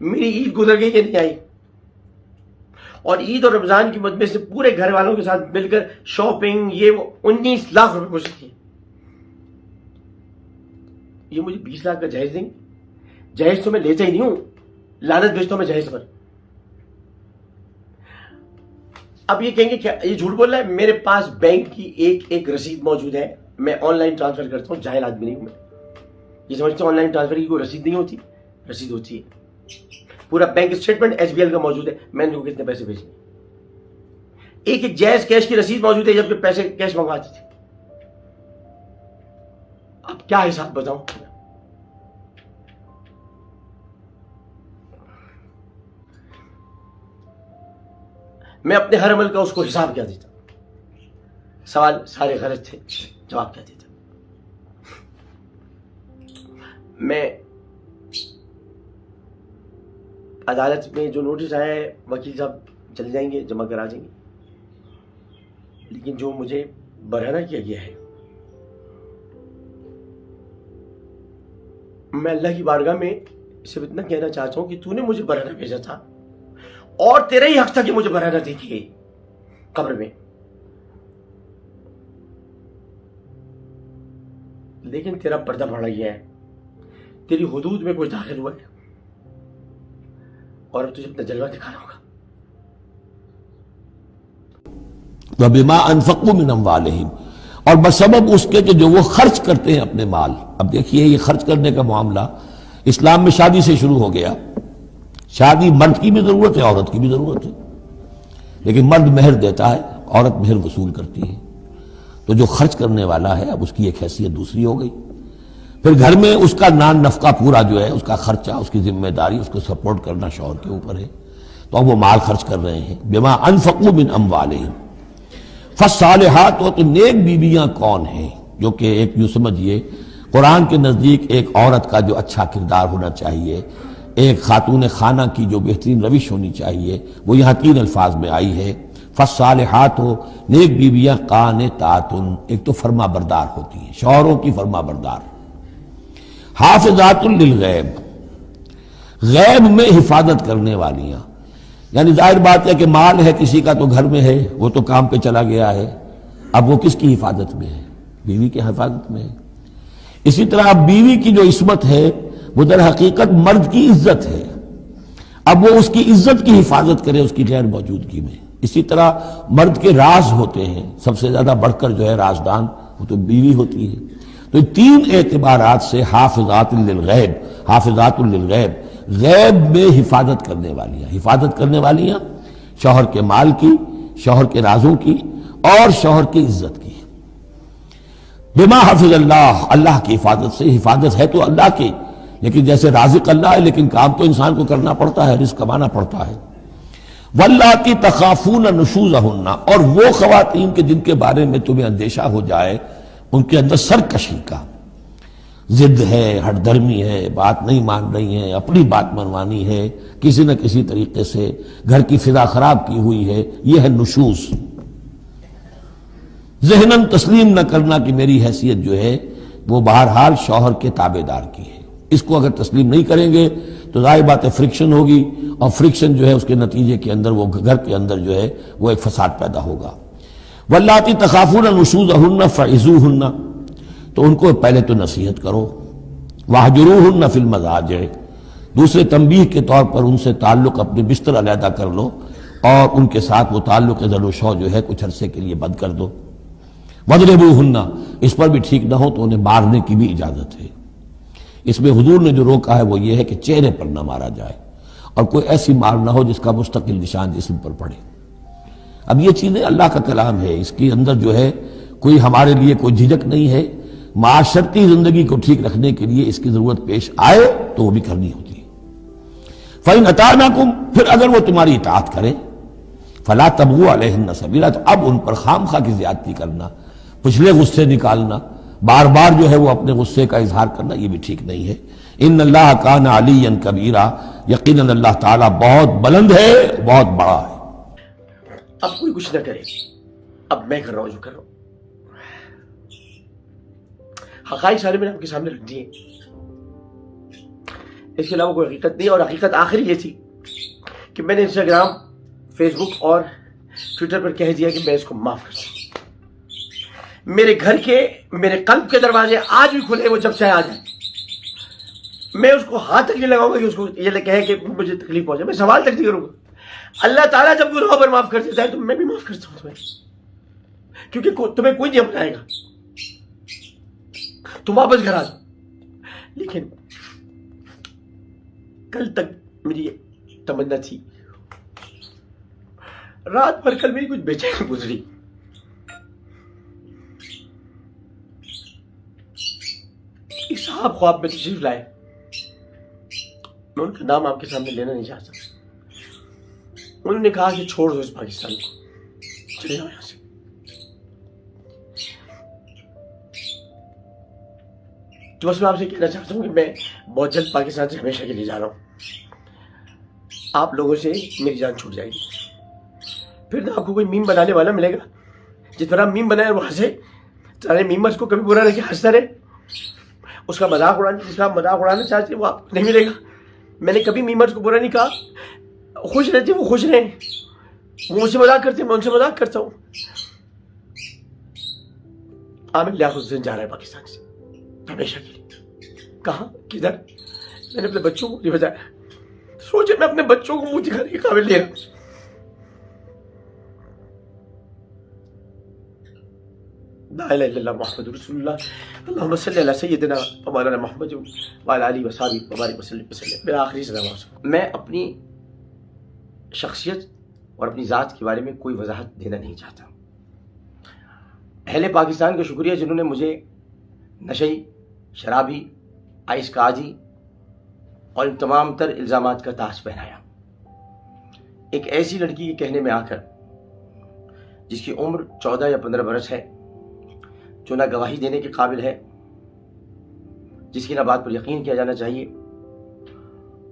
میری عید گزر گئی, یہ نہیں آئی. اور عید اور رمضان کی مجمع سے پورے گھر والوں کے ساتھ مل کر شاپنگ, یہ وہ 19 لاکھ روپے کوشش کی. یہ مجھے 20 لاکھ کا جہیز دیں گے. جہیز تو میں لیتا ہی نہیں ہوں, لعنت بھیجتا ہوں میں جہیز پر. اب یہ کہیں گے کیا یہ جھوٹ بول رہا ہے. میرے پاس بینک کی ایک رسید موجود ہے, میں آن لائن ٹرانسفر کرتا ہوں. جاہل آدمی نہیں ہوں میں, یہ سمجھتے ہیں آن لائن ٹرانسفر کی کوئی رسید نہیں ہوتی. رسید ہوتی ہے. پورا بینک اسٹیٹمنٹ SBL کا موجود ہے, میں نے کتنے پیسے بھیجے. ایک جائز کیش کی رسید موجود ہے, جب پیسے کیش منگواتے تھے. اب کیا حساب بتاؤں. میں اپنے ہر عمل کا اس کو حساب کیا دیتا. سوال سارے غلط تھے, جواب کیا دیتا. میں عدالت میں جو نوٹس آیا ہے, وکیل صاحب چل جائیں گے, جمع کرا دیں گے. لیکن جو مجھے برہنہ کیا گیا ہے, میں اللہ کی بارگاہ میں صرف اتنا کہنا چاہتا ہوں کہ تو نے مجھے برہنہ بھیجا تھا, اور تیرا ہی حق تھا کہ مجھے برہنہ دیکھیے قبر میں. لیکن تیرا پردہ پڑا گیا ہے, تیری حدود میں کوئی داخل ہوا ہے, اور اب تجھے اپنا جلوہ دکھانا ہوگا. وَبِمَا أَنفَقُوا مِنْ أَمْوَالِهِمْ, اور بسبب اس کے کہ جو وہ خرچ کرتے ہیں اپنے مال. اب دیکھیے یہ خرچ کرنے کا معاملہ اسلام میں شادی سے شروع ہو گیا. شادی مرد کی بھی ضرورت ہے, عورت کی بھی ضرورت ہے, لیکن مرد مہر دیتا ہے, عورت مہر وصول کرتی ہے. تو جو خرچ کرنے والا ہے اب اس کی ایک حیثیت دوسری ہو گئی. پھر گھر میں اس کا نان نفقہ پورا جو ہے, اس کا خرچہ, اس کی ذمہ داری, اس کو سپورٹ کرنا شوہر کے اوپر ہے. تو اب وہ مال خرچ کر رہے ہیں. بما انفقوا من اموالہم. فالصالحات, تو نیک بیویاں کون ہیں, جو کہ ایک یوں سمجھیے قرآن کے نزدیک ایک عورت کا جو اچھا کردار ہونا چاہیے, ایک خاتون خانہ کی جو بہترین روش ہونی چاہیے, وہ یہاں 3 الفاظ میں آئی ہے. فالصالحات, نیک بیویاں قانتات, ایک تو فرما بردار ہوتی ہیں, شوہروں کی فرما بردار. حافظات للغیب, غیب میں حفاظت کرنے والیاں. یعنی ظاہر بات ہے کہ مال ہے کسی کا تو گھر میں ہے, وہ تو کام پہ چلا گیا ہے, اب وہ کس کی حفاظت میں ہے, بیوی کی حفاظت میں ہے. اسی طرح اب بیوی کی جو عصمت ہے وہ در حقیقت مرد کی عزت ہے. اب وہ اس کی عزت کی حفاظت کرے اس کی غیر موجودگی میں. اسی طرح مرد کے راز ہوتے ہیں، سب سے زیادہ بڑھ کر جو ہے رازدان وہ تو بیوی ہوتی ہے. تو تین اعتبارات سے حافظات للغیب، حافظات للغیب، غیب میں حفاظت کرنے والیاں شوہر کے مال کی، شوہر کے رازوں کی اور شوہر کی عزت کی. بما حفظ اللہ، اللہ کی حفاظت سے. حفاظت ہے تو اللہ کی، لیکن جیسے رازق اللہ ہے لیکن کام تو انسان کو کرنا پڑتا ہے، رزق کمانا پڑتا ہے. واللاتی تخافون نشوزہن، اور وہ خواتین کے جن کے بارے میں تمہیں اندیشہ ہو جائے ان کے اندر سرکشی کا، ضد ہے، ہٹ دھرمی ہے، بات نہیں مان رہی ہیں، اپنی بات منوانی ہے، کسی نہ کسی طریقے سے گھر کی فضا خراب کی ہوئی ہے، یہ ہے نشوز. ذہناً تسلیم نہ کرنا کہ میری حیثیت جو ہے وہ بہرحال شوہر کے تابع دار کی ہے. اس کو اگر تسلیم نہیں کریں گے تو ظاہر بات ہے فرکشن ہوگی، اور فرکشن جو ہے اس کے نتیجے کے اندر وہ گھر کے اندر جو ہے وہ ایک فساد پیدا ہوگا. واللاتی تخافون نشوزہن فعظوہن، تو ان کو پہلے تو نصیحت کرو. واہجروہن فی المضاجع، دوسرے تنبیہ کے طور پر ان سے تعلق اپنے بستر علیحدہ کر لو اور ان کے ساتھ وہ تعلق ذل و شو جو ہے کچھ عرصے کے لیے بند کر دو. وَاضْرِبُوهُنَّ، اس پر بھی ٹھیک نہ ہو تو انہیں مارنے کی بھی اجازت ہے. اس میں حضور نے جو روکا ہے وہ یہ ہے کہ چہرے پر نہ مارا جائے اور کوئی ایسی مار نہ ہو جس کا مستقل نشان جسم پر پڑے. اب یہ چیزیں اللہ کا کلام ہے، اس کے اندر جو ہے کوئی ہمارے لیے کوئی جھجک نہیں ہے. معاشرتی زندگی کو ٹھیک رکھنے کے لیے اس کی ضرورت پیش آئے تو وہ بھی کرنی ہوتی ہے. فَإِنْ أَطَعْنَكُمْ، پھر اگر وہ تمہاری اطاعت کریں، فَلَا تَبْغُوا عَلَيْهِنَّ سَبِيلًا، تو اب ان پر خامخواہ کی زیادتی کرنا، پچھلے غصے نکالنا، بار بار جو ہے وہ اپنے غصے کا اظہار کرنا، یہ بھی ٹھیک نہیں ہے. ان اللہ کان علیٰ کبیرہ، یقیناً اللہ تعالیٰ بہت بلند ہے، بہت بڑا ہے. اب کوئی کچھ نہ کرے، اب میں کر رہا ہوں جو کر رہا ہوں. حقائق سارے میں نے آپ کے سامنے رکھ دیے، اس کے علاوہ کوئی حقیقت نہیں. اور حقیقت آخری یہ تھی کہ میں نے انسٹاگرام، فیس بک اور ٹویٹر پر کہہ دیا کہ میں اس کو معاف کر سکوں. میرے گھر کے، میرے قلب کے دروازے آج بھی کھلے، وہ جب چاہے آ جائے. میں اس کو ہاتھ تک نہیں لگاؤں گا کہ اس کو یہ کہے کہ مجھے تکلیف پہنچے. میں سوال تک نہیں کروں گا. اللہ تعالیٰ جب گناہوں پر معاف کر دیتا ہے تو میں بھی معاف کرتا ہوں تمہیں، کیونکہ تمہیں کوئی نہیں اپنائے گا. تم واپس گھر آ جاؤ. لیکن کل تک میری تمنا تھی، رات بھر کل میری کچھ بے چینی گزری. ایک صاحب خواب میں تشریف لائے، میں ان کا نام آپ کے سامنے لینا نہیں چاہتا. انہوں نے کہا کہ چھوڑ دو اس پاکستان کو، چلے جاؤ یہاں سے. تو بس میں آپ سے کہنا چاہتا ہوں کہ میں بہت جلد پاکستان سے ہمیشہ کے لیے جا رہا ہوں. آپ لوگوں سے میری جان چھوٹ جائے گی. پھر نہ آپ کو کوئی میم بنانے والا ملے گا. جس طرح میم بنائے وہ ہنسے، سارے میمرز کو کبھی برا لگے ہنستا رہے. اس کا مذاق اڑانے، جس کا مذاق اڑانا چاہتے وہ آپ کو نہیں ملے گا. میں نے کبھی میمرز کو برا نہیں کہا. خوش رہتے وہ خوش رہیں، وہ مجھ سے مذاق کرتے میں ان سے مذاق کرتا ہوں. عامر لیاقت حسین جا رہا ہے پاکستان سے ہمیشہ کے لیے. کہاں، کدھر؟ میں نے اپنے بچوں کو نہیں بتایا. سوچے میں اپنے بچوں کو منہ دکھانے کے قابل نہیں رہا. لا الہ الا اللہ محمد رسول اللہ. اللہم صلی علی سیدنا و مولانا محمد وعلی آلہ وصحبہ وبارک وسلم. میرا آخری سلام. میں اپنی شخصیت اور اپنی ذات کے بارے میں کوئی وضاحت دینا نہیں چاہتا. اہل پاکستان کا شکریہ جنہوں نے مجھے نشئی، شرابی، آئس کا عادی اور ان تمام تر الزامات کا تاج پہنایا. ایک ایسی لڑکی کے کہنے میں آ کر جس کی عمر 14 یا 15 برس ہے، جو نہ گواہی دینے کے قابل ہے، جس کی نہ بات پر یقین کیا جانا چاہیے.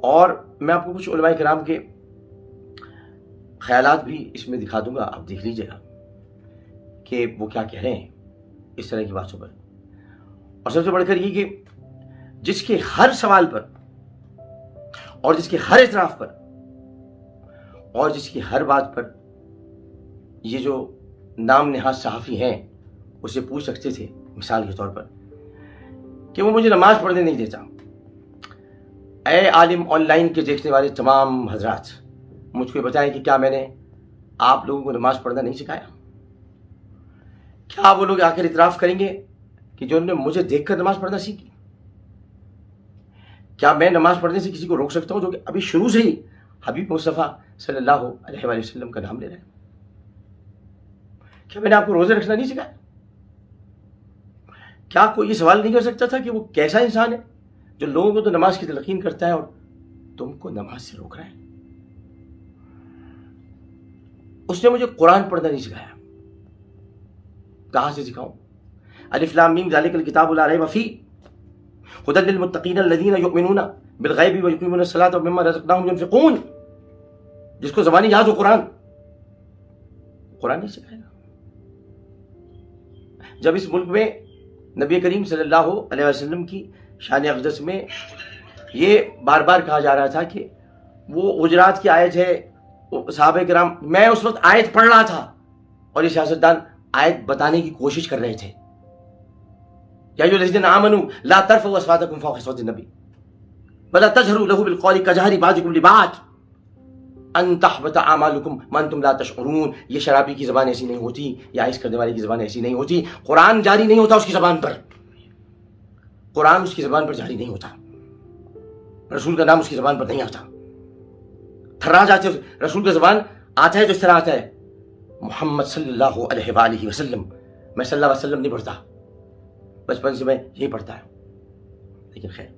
اور میں آپ کو کچھ علماء کرام کے خیالات بھی اس میں دکھا دوں گا، آپ دیکھ لیجئے گا کہ وہ کیا کہہ رہے ہیں اس طرح کی باتوں پر. اور سب سے بڑھ کر یہ کہ جس کے ہر سوال پر اور جس کے ہر اعتراف پر اور جس کی ہر بات پر یہ جو نام نہاد صحافی ہیں اسے پوچھ سکتے تھے، مثال کے طور پر کہ وہ مجھے نماز پڑھنے نہیں دیتا، اے عالم آن لائن کے دیکھنے والے تمام حضرات، مجھ کو بتائیں کہ کیا میں نے آپ لوگوں کو نماز پڑھنا نہیں سکھایا؟ کیا وہ لوگ آ کر اعتراف کریں گے کہ جو انہوں نے مجھے دیکھ کر نماز پڑھنا سیکھی؟ کیا میں نماز پڑھنے سے کسی کو روک سکتا ہوں جو کہ ابھی شروع سے ہی حبیب مصطفیٰ صلی اللہ علیہ وآلہ وسلم کا نام لے رہے ہیں؟ کیا میں نے آپ کو روزے رکھنا نہیں سکھایا؟ کیا کوئی یہ سوال نہیں کر سکتا تھا کہ وہ کیسا انسان ہے جو لوگوں کو تو نماز کی تلقین کرتا ہے اور تم کو نماز سے روک رہا ہے؟ اس نے مجھے قرآن پڑھنا نہیں سکھایا. کہاں سے سکھاؤں؟ الف لام میم ذالک الکتاب لا ریب فیہ ھدی للمتقین الذین یؤمنون بالغیب ویقیمون الصلاۃ ومما رزقناہم ینفقون. جس کو زبانی یاد ہو قرآن نہیں سکھائے گا. جب اس ملک میں نبی کریم صلی اللہ علیہ وسلم کی شان اقدس میں یہ بار بار کہا جا رہا تھا کہ وہ حجرات کی آیت ہے، صحابہ کرام، میں اس وقت آیت پڑھ رہا تھا اور یہ سیاستدان آیت بتانے کی کوشش کر رہے تھے. یا ایھا الذین آمنوا لا ترفعوا اصواتکم فوق صوت النبی ولا تجهروا له بالقول كجهر بعضکم لبعض ان تحبط اعمالکم وانتم لا تشعرون. یہ شرابی کی زبان ایسی نہیں ہوتی، یا عائش کرنے والے کی زبان ایسی نہیں ہوتی. قرآن جاری نہیں ہوتا اس کی زبان پر، قرآن اس کی زبان پر جاری نہیں ہوتا، رسول کا نام اس کی زبان پر نہیں آتا. تھرا جاتے رسول کا زبان آتا ہے جو اس طرح آتا ہے محمد صلی اللہ علیہ وآلہ وسلم. میں صلی اللہ علیہ وسلم نہیں پڑھتا، بچپن سے میں یہی پڑھتا ہے. لیکن خیر،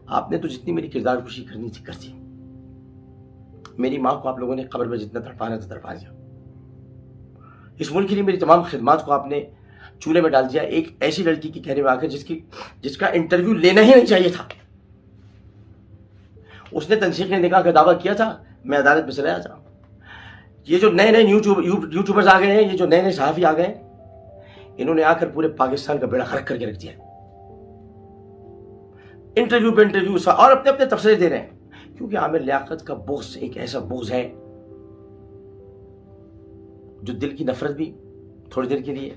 آپ نے تو جتنی میری کردار کشی کرنی تھی کر دی. میری ماں کو آپ لوگوں نے قبر میں جتنا تڑپانا تھا تڑپا دیا. اس ملک کے لیے میری تمام خدمات کو آپ نے چولہے میں ڈال دیا ایک ایسی لڑکی کے کہنے میں آ کر جس کا انٹرویو لینا ہی نہیں چاہیے تھا. اس نے تنسیق نکاح کا دعویٰ کیا تھا، میں عدالت میں چلا جاتا. یہ جو نئے نئے یوٹیوبرز آ گئے ہیں، یہ جو نئے نئے صحافی آ گئے ہیں، انہوں نے آ کر پورے پاکستان کا بیڑا غرق کر کے رکھ دیا. انٹرویو پہ انٹرویو اور اپنے اپنے تبصرے دے رہے ہیں. کیونکہ عامر لیاقت کا بغض ایک ایسا بغض ہے جو دل کی نفرت بھی تھوڑی دیر کے لیے